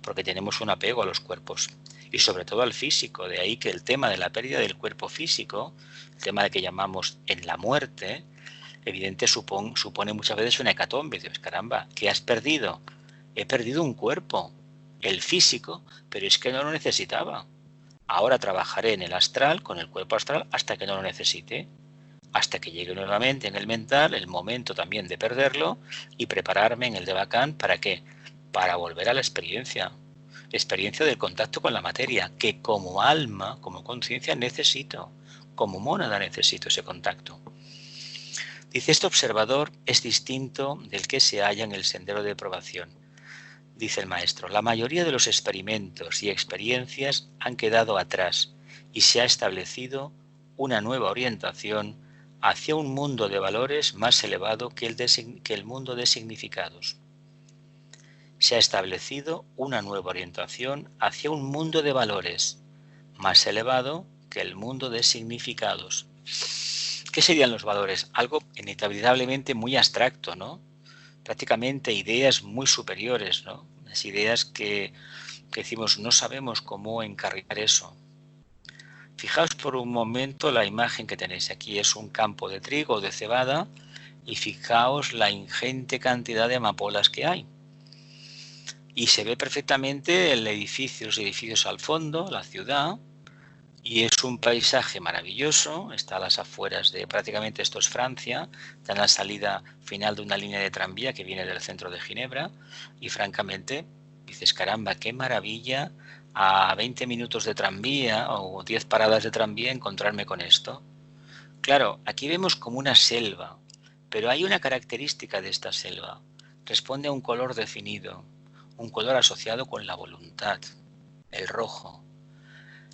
Porque tenemos un apego a los cuerpos y sobre todo al físico. De ahí que el tema de la pérdida del cuerpo físico, el tema de que llamamos en la muerte, evidente supone muchas veces una hecatombe. Dices, caramba, ¿qué has perdido? He perdido un cuerpo. el físico, pero es que no lo necesitaba. Ahora trabajaré en el astral, con el cuerpo astral, hasta que no lo necesite, hasta que llegue nuevamente en el mental el momento también de perderlo y prepararme en el de Bacán. ¿Para qué? Para volver a la experiencia del contacto con la materia, que como alma, como conciencia necesito, como mónada necesito ese contacto. Dice, este observador es distinto del que se halla en el sendero de probación. Dice el maestro, la mayoría de los experimentos y experiencias han quedado atrás y se ha establecido una nueva orientación hacia un mundo de valores más elevado que el mundo de significados. Se ha establecido una nueva orientación hacia un mundo de valores más elevado que el mundo de significados. ¿Qué serían los valores? Algo inevitablemente muy abstracto, ¿no? Prácticamente ideas muy superiores, ¿no? Las ideas que decimos no sabemos cómo encargar eso. Fijaos por un momento la imagen que tenéis aquí, es un campo de trigo o de cebada, y fijaos la ingente cantidad de amapolas que hay. Y se ve perfectamente los edificios al fondo, la ciudad, y es un paisaje maravilloso. Está a las afueras de, prácticamente esto es Francia, está en la salida final de una línea de tranvía que viene del centro de Ginebra, y francamente dices, caramba, qué maravilla a 20 minutos de tranvía o 10 paradas de tranvía encontrarme con esto. Claro, aquí vemos como una selva, pero hay una característica de esta selva. Responde a un color definido, un color asociado con la voluntad, el rojo.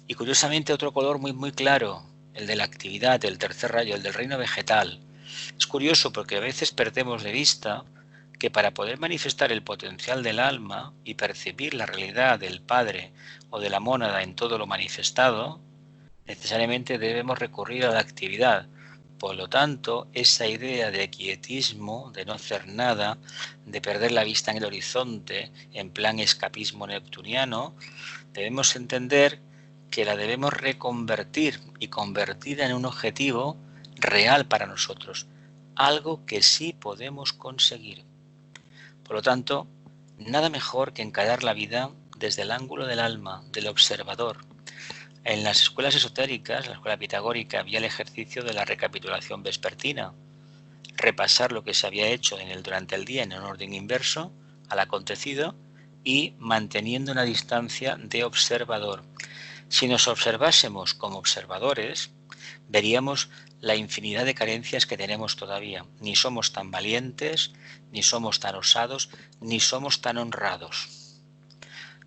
Y curiosamente otro color muy claro, el de la actividad, el tercer rayo, el del reino vegetal. Es curioso porque a veces perdemos de vista que para poder manifestar el potencial del alma y percibir la realidad del Padre o de la mónada en todo lo manifestado, necesariamente debemos recurrir a la actividad. Por lo tanto, esa idea de quietismo, de no hacer nada, de perder la vista en el horizonte, en plan escapismo neptuniano, debemos entender que la debemos reconvertir y convertida en un objetivo real para nosotros, algo que sí podemos conseguir. Por lo tanto, nada mejor que encarar la vida desde el ángulo del alma, del observador. En las escuelas esotéricas, la escuela pitagórica, había el ejercicio de la recapitulación vespertina, repasar lo que se había hecho durante el día en un orden inverso al acontecido y manteniendo una distancia de observador. Si nos observásemos como observadores, veríamos la infinidad de carencias que tenemos todavía. Ni somos tan valientes, ni somos tan osados, ni somos tan honrados.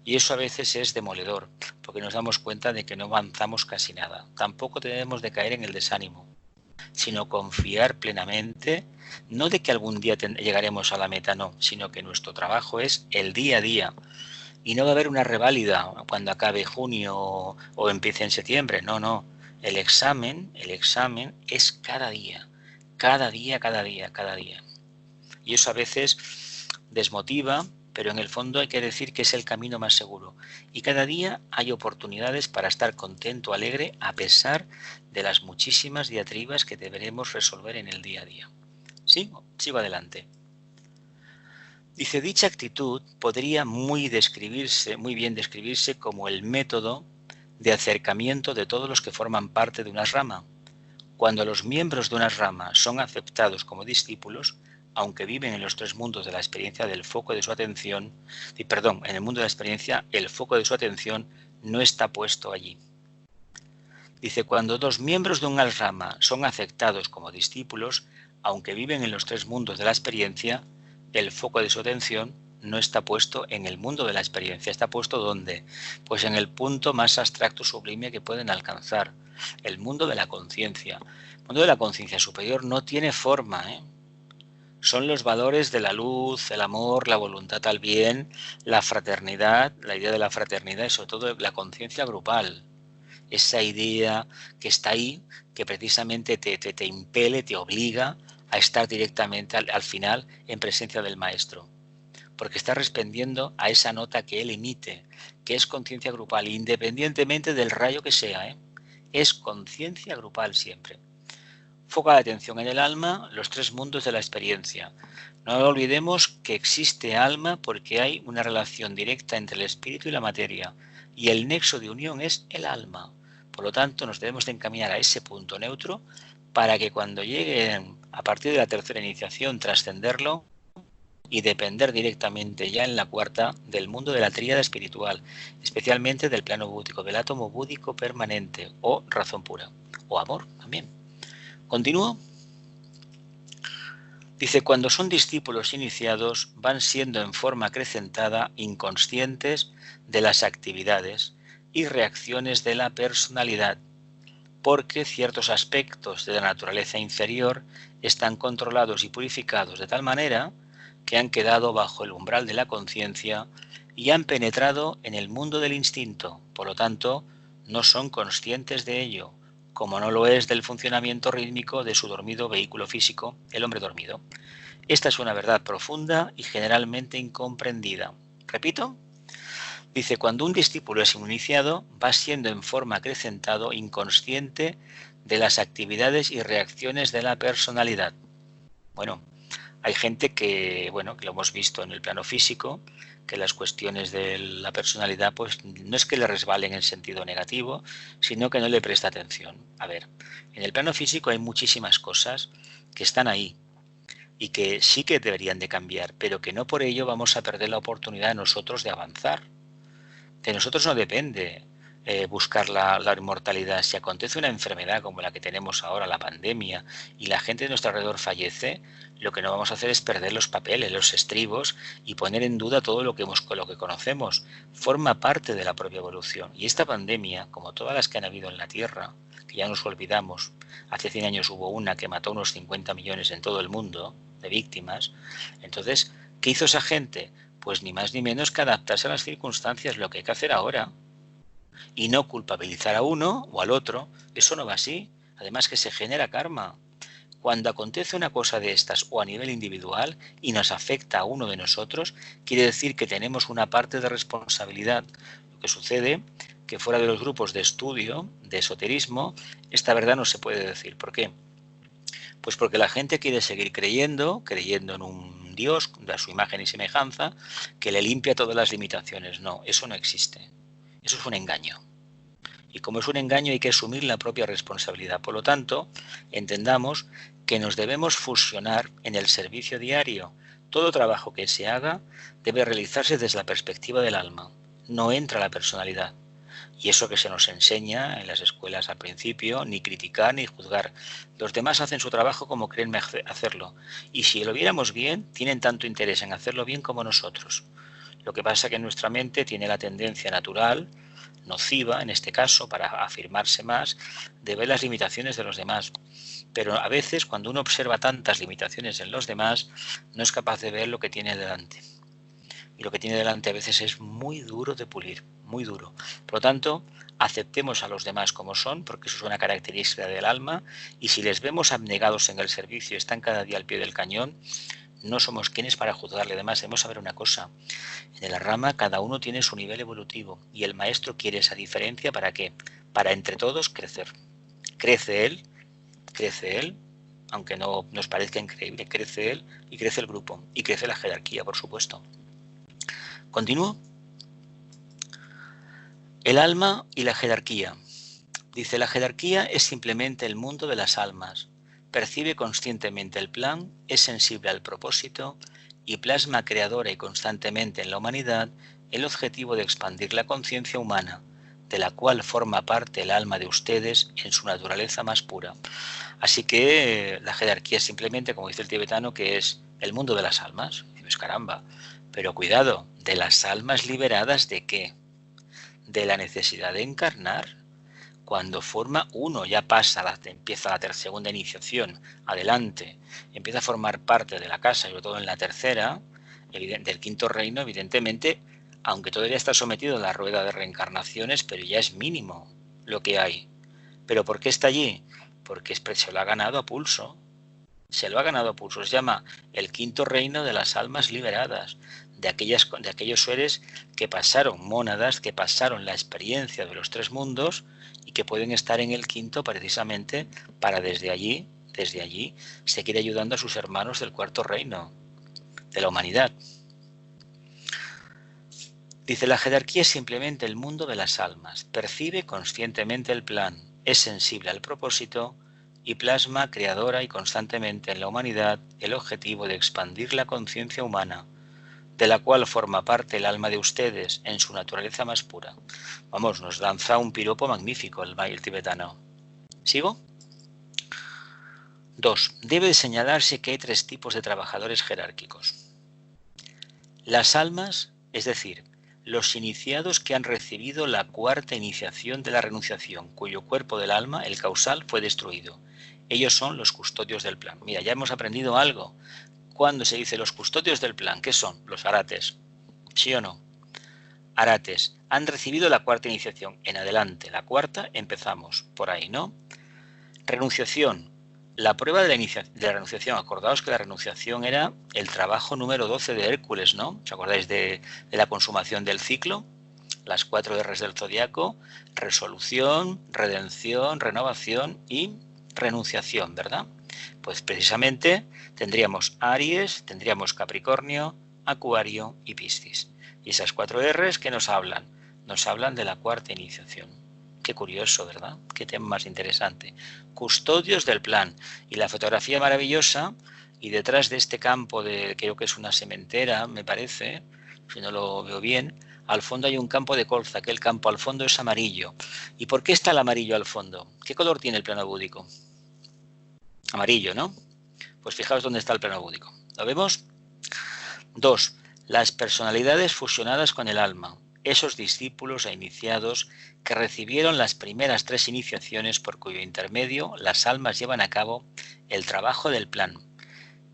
Y eso a veces es demoledor, porque nos damos cuenta de que no avanzamos casi nada. Tampoco debemos de caer en el desánimo, sino confiar plenamente, no de que algún día llegaremos a la meta, no, sino que nuestro trabajo es el día a día. Y no va a haber una reválida cuando acabe junio o empiece en septiembre, no. El examen es cada día. Y eso a veces desmotiva, pero en el fondo hay que decir que es el camino más seguro. Y cada día hay oportunidades para estar contento, alegre, a pesar de las muchísimas diatribas que deberemos resolver en el día a día. Sigo adelante. Dice, dicha actitud podría muy bien describirse como el método de acercamiento de todos los que forman parte de una rama. Cuando los miembros de una rama son aceptados como discípulos, aunque viven en los tres mundos de la experiencia del foco de su atención, en el mundo de la experiencia, el foco de su atención no está puesto allí. Dice, cuando dos miembros de una rama son aceptados como discípulos, aunque viven en los tres mundos de la experiencia, el foco de su atención no está puesto en el mundo de la experiencia. ¿Está puesto dónde? Pues en el punto más abstracto sublime que pueden alcanzar, el mundo de la conciencia. El mundo de la conciencia superior no tiene forma, Son los valores de la luz, el amor, la voluntad al bien, la fraternidad, la idea de la fraternidad y sobre todo la conciencia grupal. Esa idea que está ahí, que precisamente te impele, te obliga a estar directamente al final en presencia del maestro. Porque está respondiendo a esa nota que él emite, que es conciencia grupal, independientemente del rayo que sea, Es conciencia grupal siempre. Foca la atención en el alma, los tres mundos de la experiencia. No olvidemos que existe alma porque hay una relación directa entre el espíritu y la materia, y el nexo de unión es el alma. Por lo tanto, nos debemos de encaminar a ese punto neutro para que cuando lleguen a partir de la tercera iniciación trascenderlo y depender directamente ya en la cuarta del mundo de la tríada espiritual, especialmente del plano búdico, del átomo búdico permanente o razón pura, o amor también. ¿Continúo? Dice, cuando son discípulos iniciados van siendo en forma acrecentada inconscientes de las actividades y reacciones de la personalidad, porque ciertos aspectos de la naturaleza inferior están controlados y purificados de tal manera que han quedado bajo el umbral de la conciencia y han penetrado en el mundo del instinto, por lo tanto, no son conscientes de ello, como no lo es del funcionamiento rítmico de su dormido vehículo físico, el hombre dormido. Esta es una verdad profunda y generalmente incomprendida. Repito, dice, cuando un discípulo es iniciado, va siendo en forma acrecentado inconsciente de las actividades y reacciones de la personalidad. Bueno, hay gente que, bueno, que lo hemos visto en el plano físico, que las cuestiones de la personalidad pues no es que le resbalen en sentido negativo, sino que no le presta atención. A ver, en el plano físico hay muchísimas cosas que están ahí y que sí que deberían de cambiar, pero que no por ello vamos a perder la oportunidad nosotros de avanzar. De nosotros no depende buscar la inmortalidad. Si acontece una enfermedad como la que tenemos ahora, la pandemia, y la gente de nuestro alrededor fallece, lo que no vamos a hacer es perder los papeles, los estribos y poner en duda todo lo que conocemos. Forma parte de la propia evolución. Y esta pandemia, como todas las que han habido en la Tierra, que ya nos olvidamos, hace 100 años hubo una que mató unos 50 millones en todo el mundo de víctimas. Entonces, ¿qué hizo esa gente? Pues ni más ni menos que adaptarse a las circunstancias, lo que hay que hacer ahora. Y no culpabilizar a uno o al otro, eso no va así. Además que se genera karma. Cuando acontece una cosa de estas o a nivel individual y nos afecta a uno de nosotros, quiere decir que tenemos una parte de responsabilidad. Lo que sucede que fuera de los grupos de estudio, de esoterismo, esta verdad no se puede decir. ¿Por qué? Pues porque la gente quiere seguir creyendo en un Dios de su imagen y semejanza que le limpia todas las limitaciones. No, eso no existe. Eso es un engaño. Y como es un engaño hay que asumir la propia responsabilidad. Por lo tanto, entendamos que nos debemos fusionar en el servicio diario. Todo trabajo que se haga debe realizarse desde la perspectiva del alma. No entra la personalidad. Y eso que se nos enseña en las escuelas al principio, ni criticar ni juzgar. Los demás hacen su trabajo como creen hacerlo. Y si lo viéramos bien, tienen tanto interés en hacerlo bien como nosotros. Lo que pasa es que nuestra mente tiene la tendencia natural, nociva en este caso, para afirmarse más, de ver las limitaciones de los demás. Pero a veces, cuando uno observa tantas limitaciones en los demás, no es capaz de ver lo que tiene delante. Y lo que tiene delante a veces es muy duro de pulir, muy duro. Por lo tanto, aceptemos a los demás como son, porque eso es una característica del alma, y si les vemos abnegados en el servicio, están cada día al pie del cañón, no somos quienes para juzgarle. Además, debemos saber una cosa. En la rama cada uno tiene su nivel evolutivo y el maestro quiere esa diferencia ¿para qué? Para entre todos crecer. Crece él, aunque no nos parezca increíble, crece él y crece el grupo y crece la jerarquía, por supuesto. ¿Continúo? El alma y la jerarquía. Dice, la jerarquía es simplemente el mundo de las almas. Percibe conscientemente el plan, es sensible al propósito y plasma creadora y constantemente en la humanidad el objetivo de expandir la conciencia humana, de la cual forma parte el alma de ustedes en su naturaleza más pura. Así que la jerarquía es simplemente, como dice el tibetano, que es el mundo de las almas. Y pues caramba, pero cuidado, ¿de las almas liberadas de qué? De la necesidad de encarnar. Cuando forma uno, ya empieza la segunda iniciación, adelante, empieza a formar parte de la casa, sobre todo en la tercera, del quinto reino, evidentemente, aunque todavía está sometido a la rueda de reencarnaciones, pero ya es mínimo lo que hay. ¿Pero por qué está allí? Porque se lo ha ganado a pulso. Se lo ha ganado a pulso. Se llama el quinto reino de las almas liberadas, de aquellos seres que pasaron, mónadas, que pasaron la experiencia de los tres mundos y que pueden estar en el quinto precisamente para desde allí desde allí seguir ayudando a sus hermanos del cuarto reino, de la humanidad. Dice, la jerarquía es simplemente el mundo de las almas, percibe conscientemente el plan, es sensible al propósito y plasma creadora y constantemente en la humanidad el objetivo de expandir la conciencia humana, de la cual forma parte el alma de ustedes en su naturaleza más pura. Vamos, nos lanza un piropo magnífico el tibetano. ¿Sigo? 2. Debe de señalarse que hay 3 tipos de trabajadores jerárquicos. Las almas, es decir, los iniciados que han recibido la 4ª iniciación de la renunciación, cuyo cuerpo del alma, el causal, fue destruido. Ellos son los custodios del plan. Mira, ya hemos aprendido algo. Cuando se dice los custodios del plan, ¿qué son? Los arates. ¿Sí o no? Arates. Han recibido la 4ª iniciación. En adelante, la 4ª, empezamos por ahí, ¿no? Renunciación. La prueba de la renunciación. Acordaos que la renunciación era el trabajo número 12 de Hércules, ¿no? ¿Os acordáis de la consumación del ciclo? Las 4 R's del zodiaco. Resolución, redención, renovación y renunciación, ¿verdad? Pues precisamente tendríamos Aries, tendríamos Capricornio, Acuario y Piscis. Y esas 4 R's que nos hablan de la 4ª iniciación. Qué curioso, ¿verdad? Qué tema más interesante. Custodios del plan. Y la fotografía maravillosa, y detrás de este campo creo que es una sementera, me parece, si no lo veo bien, al fondo hay un campo de colza, que el campo al fondo es amarillo. ¿Y por qué está el amarillo al fondo? ¿Qué color tiene el plano búdico? Amarillo, ¿no? Pues fijaos dónde está el plano búdico. ¿Lo vemos? 2. Las personalidades fusionadas con el alma. Esos discípulos e iniciados que recibieron las primeras 3 iniciaciones por cuyo intermedio las almas llevan a cabo el trabajo del plan.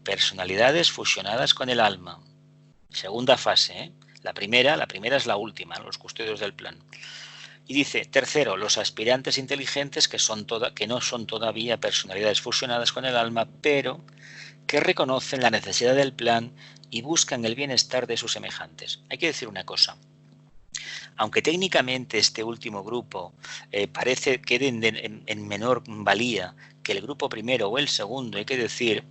Personalidades fusionadas con el alma. Segunda fase, ¿eh? La primera es la última, los custodios del plan. Y dice, 3, los aspirantes inteligentes que no son todavía personalidades fusionadas con el alma, pero que reconocen la necesidad del plan y buscan el bienestar de sus semejantes. Hay que decir una cosa. Aunque técnicamente este último grupo parece quede en menor valía que el grupo primero o el segundo, hay que decir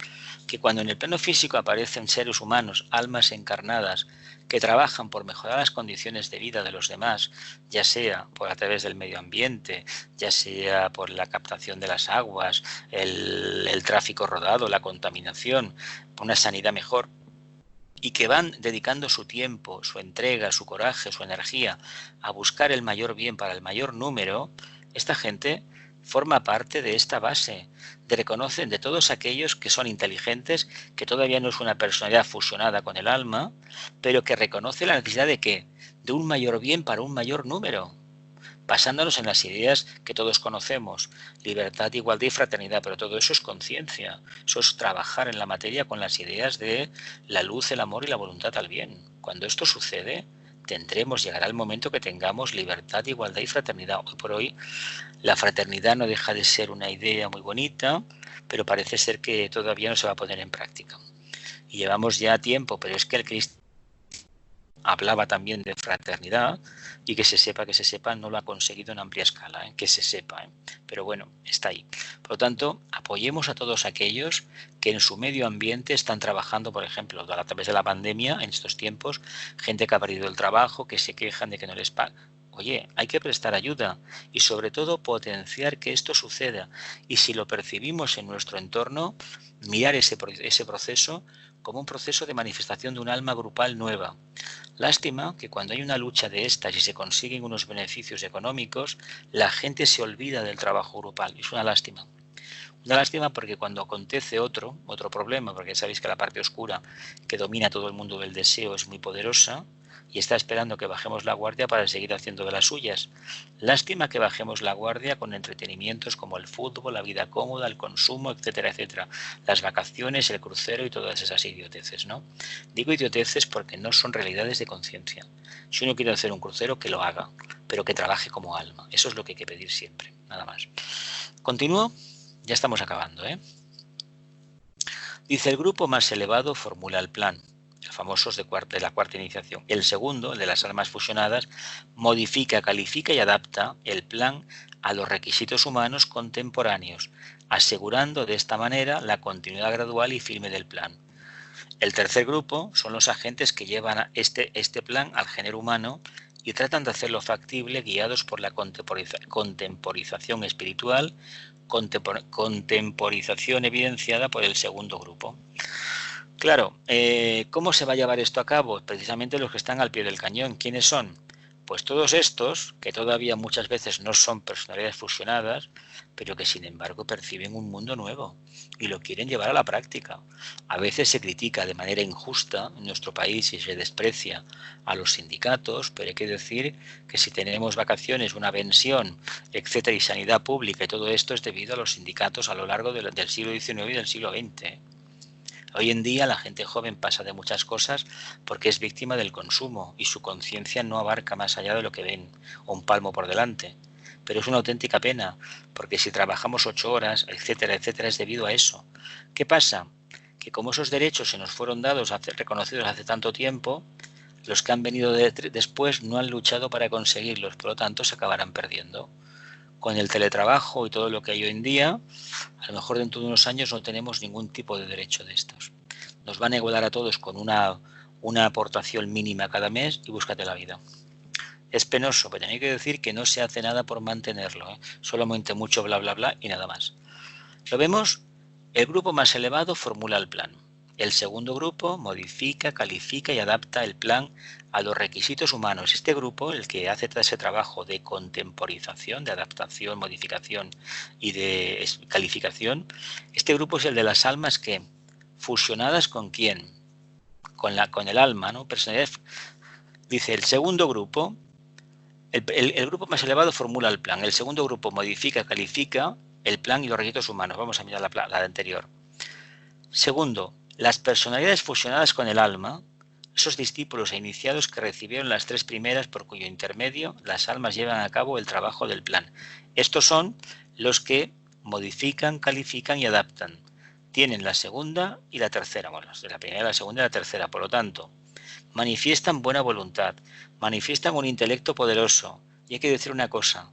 que cuando en el plano físico aparecen seres humanos, almas encarnadas, que trabajan por mejorar las condiciones de vida de los demás, ya sea a través del medio ambiente, ya sea por la captación de las aguas, el tráfico rodado, la contaminación, una sanidad mejor, y que van dedicando su tiempo, su entrega, su coraje, su energía a buscar el mayor bien para el mayor número, esta gente forma parte de esta base, reconocen de todos aquellos que son inteligentes, que todavía no es una personalidad fusionada con el alma, pero que reconoce la necesidad de ¿qué? De un mayor bien para un mayor número, basándonos en las ideas que todos conocemos, libertad, igualdad y fraternidad, pero todo eso es conciencia, eso es trabajar en la materia con las ideas de la luz, el amor y la voluntad al bien. Cuando esto sucede, llegará el momento que tengamos libertad, igualdad y fraternidad. Hoy por hoy, la fraternidad no deja de ser una idea muy bonita, pero parece ser que todavía no se va a poner en práctica. Y llevamos ya tiempo, pero es que el Cristo hablaba también de fraternidad y que se sepa, no lo ha conseguido en amplia escala, que se sepa, pero bueno, está ahí. Por lo tanto, apoyemos a todos aquellos que en su medio ambiente están trabajando, por ejemplo, a través de la pandemia, en estos tiempos, gente que ha perdido el trabajo, que se quejan de que no les pagan. Oye, hay que prestar ayuda y sobre todo potenciar que esto suceda. Y si lo percibimos en nuestro entorno, mirar ese proceso como un proceso de manifestación de un alma grupal nueva. Lástima que cuando hay una lucha de estas y se consiguen unos beneficios económicos, la gente se olvida del trabajo grupal. Es una lástima. Una lástima porque cuando acontece otro problema, porque sabéis que la parte oscura que domina todo el mundo del deseo es muy poderosa y está esperando que bajemos la guardia para seguir haciendo de las suyas. Lástima que bajemos la guardia con entretenimientos como el fútbol, la vida cómoda, el consumo, etcétera, etcétera. Las vacaciones, el crucero y todas esas idioteces, ¿no? Digo idioteces porque no son realidades de conciencia. Si uno quiere hacer un crucero, que lo haga, pero que trabaje como alma. Eso es lo que hay que pedir siempre, nada más. ¿Continúo? Ya estamos acabando, ¿eh? Dice, el grupo más elevado formula el plan, los famosos de la 4ª iniciación. El segundo, el de las almas fusionadas, modifica, califica y adapta el plan a los requisitos humanos contemporáneos, asegurando de esta manera la continuidad gradual y firme del plan. El tercer grupo son los agentes que llevan este plan al género humano y tratan de hacerlo factible guiados por la contemporización espiritual, contemporización evidenciada por el segundo grupo. Claro, ¿cómo se va a llevar esto a cabo? Precisamente los que están al pie del cañón. ¿Quiénes son? Pues todos estos, que todavía muchas veces no son personalidades fusionadas, pero que sin embargo perciben un mundo nuevo y lo quieren llevar a la práctica. A veces se critica de manera injusta en nuestro país y se desprecia a los sindicatos, pero hay que decir que si tenemos vacaciones, una pensión, etcétera, y sanidad pública y todo esto es debido a los sindicatos a lo largo del siglo XIX y del siglo XX. Hoy en día la gente joven pasa de muchas cosas porque es víctima del consumo y su conciencia no abarca más allá de lo que ven, o un palmo por delante. Pero es una auténtica pena, porque si trabajamos 8 horas, etcétera, etcétera, es debido a eso. ¿Qué pasa? Que como esos derechos se nos fueron dados, reconocidos hace tanto tiempo, los que han venido después no han luchado para conseguirlos, por lo tanto se acabarán perdiendo. Con el teletrabajo y todo lo que hay hoy en día, a lo mejor dentro de unos años no tenemos ningún tipo de derecho de estos. Nos van a igualar a todos con una aportación mínima cada mes y búscate la vida. Es penoso, pero hay que decir que no se hace nada por mantenerlo, solamente mucho bla bla bla y nada más. ¿Lo vemos? El grupo más elevado formula el plan. El segundo grupo modifica, califica y adapta el plan a los requisitos humanos. Este grupo, el que hace todo ese trabajo de contemporización, de adaptación, modificación y de calificación, este grupo es el de las almas que, fusionadas ¿con quién? Con el alma, ¿no? Personalidad. Dice el segundo grupo, el grupo más elevado formula el plan. El segundo grupo modifica, califica el plan y los requisitos humanos. Vamos a mirar la anterior. Segundo, las personalidades fusionadas con el alma, esos discípulos e iniciados que recibieron las 3 primeras por cuyo intermedio las almas llevan a cabo el trabajo del plan. Estos son los que modifican, califican y adaptan. Tienen la segunda y la tercera, bueno, la primera, la segunda y la tercera, por lo tanto, manifiestan buena voluntad, manifiestan un intelecto poderoso. Y hay que decir una cosa,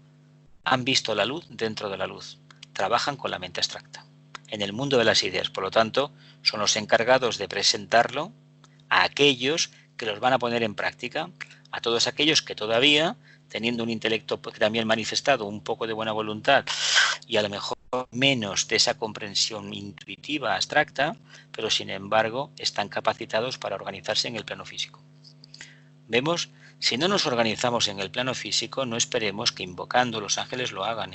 han visto la luz dentro de la luz, trabajan con la mente abstracta en el mundo de las ideas, por lo tanto, son los encargados de presentarlo a aquellos que los van a poner en práctica, a todos aquellos que todavía, teniendo un intelecto también manifestado, un poco de buena voluntad y a lo mejor menos de esa comprensión intuitiva abstracta, pero sin embargo están capacitados para organizarse en el plano físico. Vemos, si no nos organizamos en el plano físico, no esperemos que invocando los ángeles lo hagan,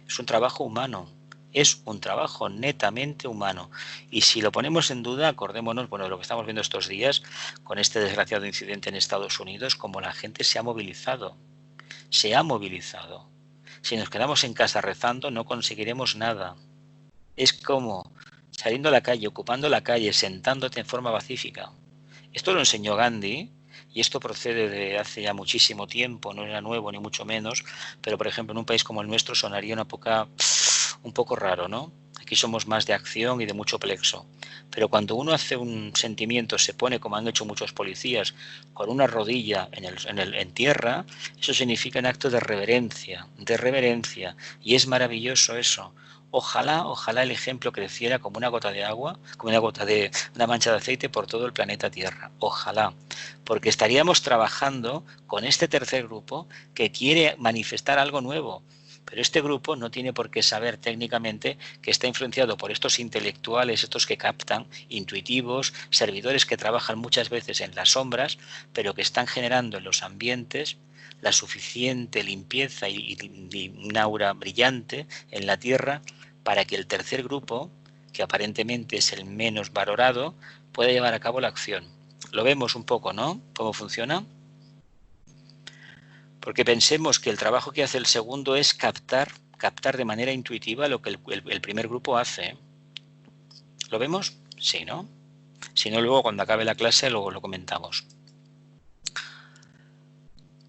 Es un trabajo humano. Es un trabajo netamente humano. Y si lo ponemos en duda, acordémonos, bueno, de lo que estamos viendo estos días con este desgraciado incidente en Estados Unidos, como la gente se ha movilizado. Se ha movilizado. Si nos quedamos en casa rezando, no conseguiremos nada. Es como saliendo a la calle, ocupando la calle, sentándote en forma pacífica. Esto lo enseñó Gandhi. Y esto procede de hace ya muchísimo tiempo, no era nuevo ni mucho menos, pero por ejemplo en un país como el nuestro sonaría un poco raro, ¿no? Aquí somos más de acción y de mucho plexo. Pero cuando uno hace un sentimiento, se pone, como han hecho muchos policías, con una rodilla en tierra, eso significa un acto de reverencia, y es maravilloso eso. Ojalá el ejemplo creciera como una gota de agua, como una mancha de aceite por todo el planeta Tierra. Ojalá, porque estaríamos trabajando con este tercer grupo que quiere manifestar algo nuevo. Pero este grupo no tiene por qué saber técnicamente que está influenciado por estos intelectuales, estos que captan, intuitivos, servidores que trabajan muchas veces en las sombras, pero que están generando en los ambientes la suficiente limpieza y un aura brillante en la Tierra para que el tercer grupo, que aparentemente es el menos valorado, pueda llevar a cabo la acción. Lo vemos un poco, ¿no? ¿Cómo funciona? Porque pensemos que el trabajo que hace el segundo es captar de manera intuitiva lo que el primer grupo hace. ¿Lo vemos? Sí, ¿no? Si no, luego cuando acabe la clase luego lo comentamos.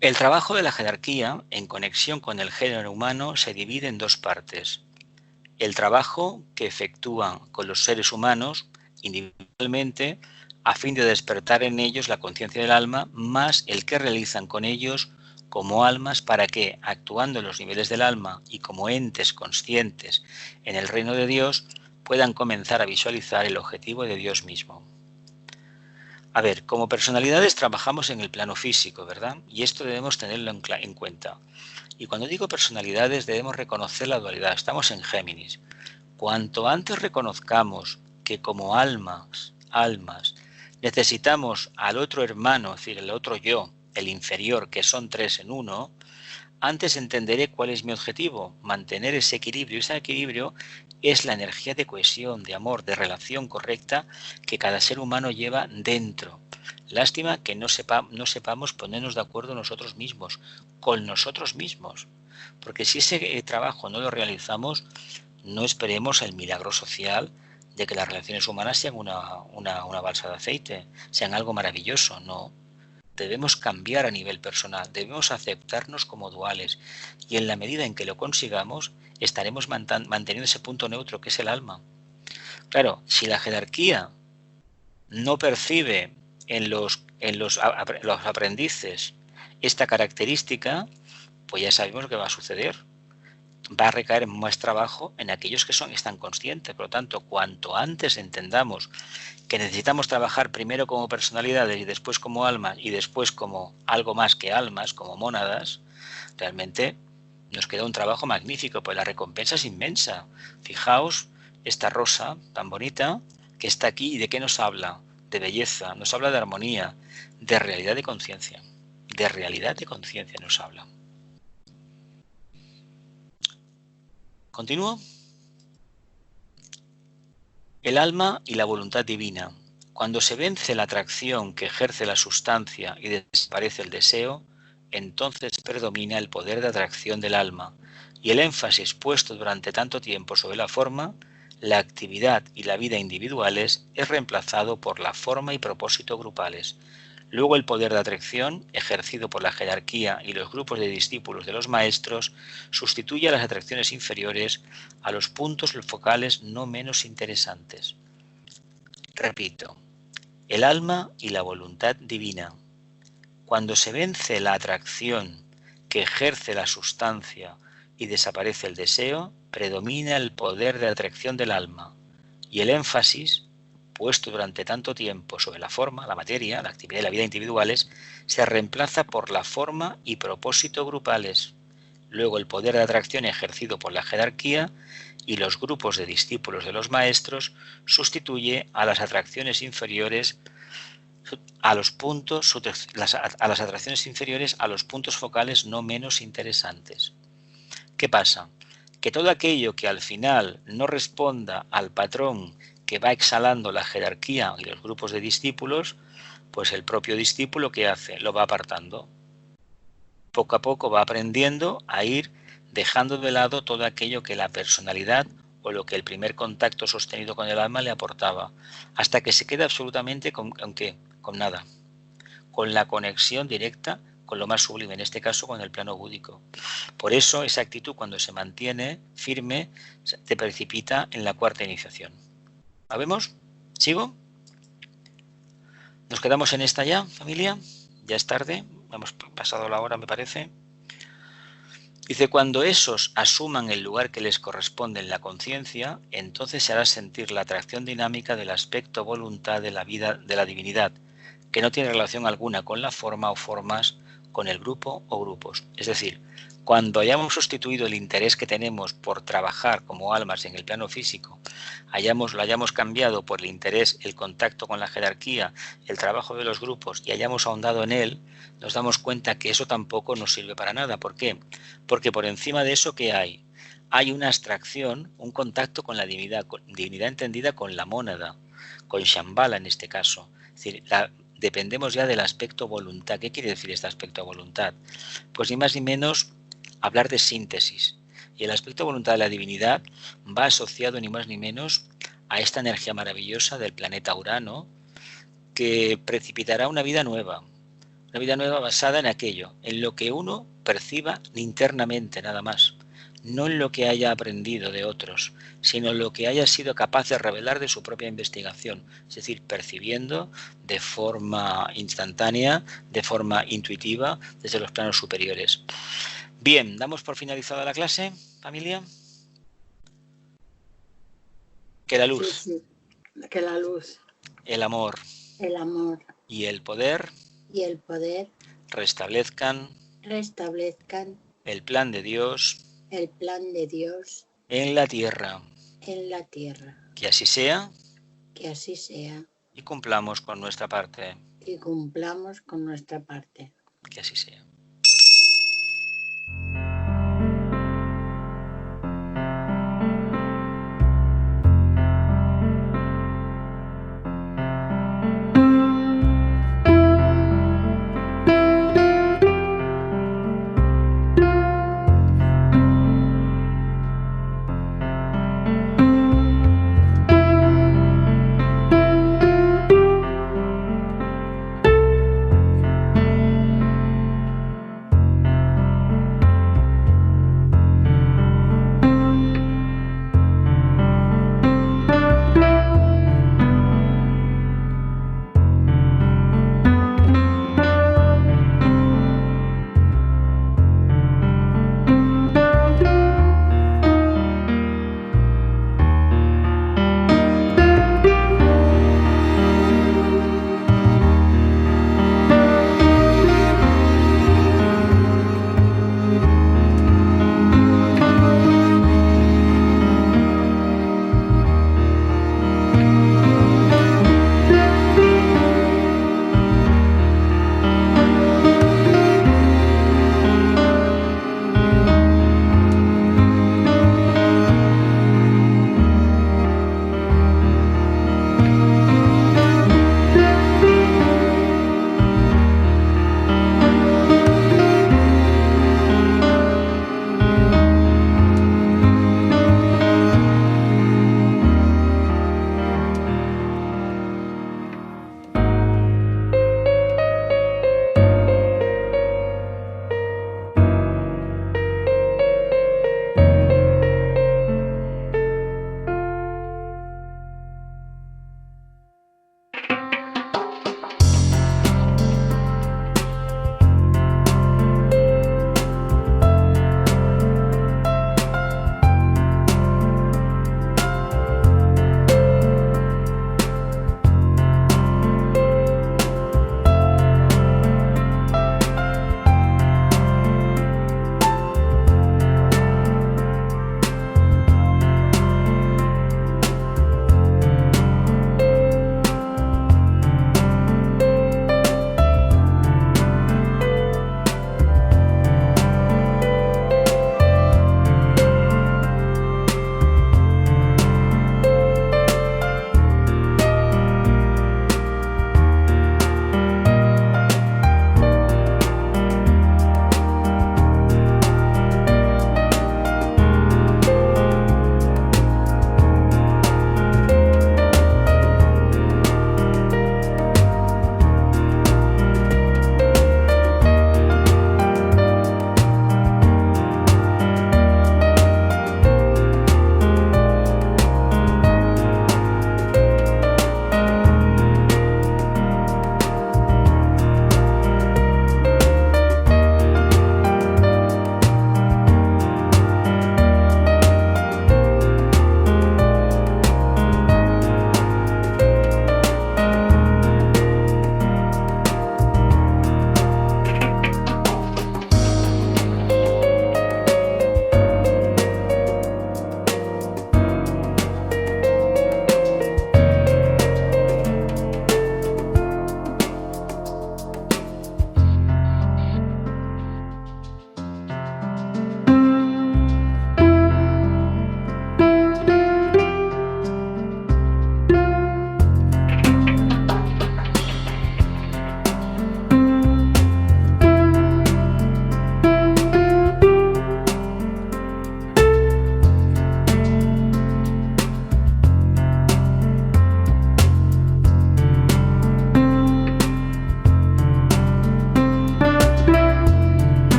El trabajo de la jerarquía en conexión con el género humano se divide en 2 partes. El trabajo que efectúan con los seres humanos individualmente a fin de despertar en ellos la conciencia del alma, más el que realizan con ellos como almas para que, actuando en los niveles del alma y como entes conscientes en el reino de Dios, puedan comenzar a visualizar el objetivo de Dios mismo. A ver, como personalidades trabajamos en el plano físico, ¿verdad? Y esto debemos tenerlo en cuenta. Y cuando digo personalidades debemos reconocer la dualidad. Estamos en Géminis. Cuanto antes reconozcamos que como almas, necesitamos al otro hermano, es decir, el otro yo, el inferior, que son tres en uno, antes entenderé cuál es mi objetivo, mantener ese equilibrio. Ese equilibrio es la energía de cohesión, de amor, de relación correcta que cada ser humano lleva dentro. Lástima que no sepamos ponernos de acuerdo nosotros mismos, con nosotros mismos. Porque si ese trabajo no lo realizamos, no esperemos el milagro social de que las relaciones humanas sean una balsa de aceite, sean algo maravilloso. No. Debemos cambiar a nivel personal, debemos aceptarnos como duales y en la medida en que lo consigamos estaremos manteniendo ese punto neutro que es el alma. Claro, si la jerarquía no percibe en los aprendices esta característica, pues ya sabemos qué va a suceder. Va a recaer más trabajo en aquellos que están conscientes. Por lo tanto, cuanto antes entendamos que necesitamos trabajar primero como personalidades y después como almas y después como algo más que almas, como mónadas, realmente nos queda un trabajo magnífico, pues la recompensa es inmensa. Fijaos esta rosa tan bonita que está aquí y de qué nos habla, de belleza, nos habla de armonía, de realidad de conciencia. De realidad de conciencia nos habla. ¿Continúo? El alma y la voluntad divina. Cuando se vence la atracción que ejerce la sustancia y desaparece el deseo, entonces predomina el poder de atracción del alma y el énfasis puesto durante tanto tiempo sobre la forma, la actividad y la vida individuales es reemplazado por la forma y propósito grupales. Luego el poder de atracción, ejercido por la jerarquía y los grupos de discípulos de los maestros, sustituye a las atracciones inferiores a los puntos focales no menos interesantes. Repito, el alma y la voluntad divina. Cuando se vence la atracción que ejerce la sustancia y desaparece el deseo, predomina el poder de atracción del alma y el énfasis puesto durante tanto tiempo sobre la forma, la materia, la actividad y la vida individuales, se reemplaza por la forma y propósito grupales. Luego el poder de atracción ejercido por la jerarquía y los grupos de discípulos de los maestros sustituye a las atracciones inferiores a las atracciones inferiores a los puntos focales no menos interesantes. ¿Qué pasa? Que todo aquello que al final no responda al patrón que va exhalando la jerarquía y los grupos de discípulos, pues el propio discípulo, ¿qué hace? Lo va apartando. Poco a poco va aprendiendo a ir dejando de lado todo aquello que la personalidad o lo que el primer contacto sostenido con el alma le aportaba, hasta que se queda absolutamente con nada, con la conexión directa con lo más sublime, en este caso con el plano búdico. Por eso esa actitud, cuando se mantiene firme, te precipita en la cuarta iniciación. ¿La vemos? ¿Sigo? ¿Nos quedamos en esta ya, familia? Ya es tarde, hemos pasado la hora, me parece. Dice, cuando esos asuman el lugar que les corresponde en la conciencia, entonces se hará sentir la atracción dinámica del aspecto voluntad de la vida de la divinidad, que no tiene relación alguna con la forma o formas, con el grupo o grupos. Es decir, cuando hayamos sustituido el interés que tenemos por trabajar como almas en el plano físico, lo hayamos cambiado por el interés, el contacto con la jerarquía, el trabajo de los grupos y hayamos ahondado en él, nos damos cuenta que eso tampoco nos sirve para nada. ¿Por qué? Porque por encima de eso, ¿qué hay? Hay una abstracción, un contacto con la divinidad entendida con la mónada, con Shambhala en este caso. Es decir, dependemos ya del aspecto voluntad. ¿Qué quiere decir este aspecto voluntad? Pues ni más ni menos hablar de síntesis. Y el aspecto voluntad de la divinidad va asociado ni más ni menos a esta energía maravillosa del planeta Urano, que precipitará una vida nueva basada en aquello, en lo que uno perciba internamente nada más. no en lo que haya aprendido de otros, sino en lo que haya sido capaz de revelar de su propia investigación, es decir, percibiendo de forma instantánea, de forma intuitiva, desde los planos superiores. Bien, ¿damos por finalizada la clase, familia? Que la luz, Sí, que la luz, el amor y el poder restablezcan el plan de Dios plan de Dios en la tierra. Que así sea y cumplamos con nuestra parte. Que así sea.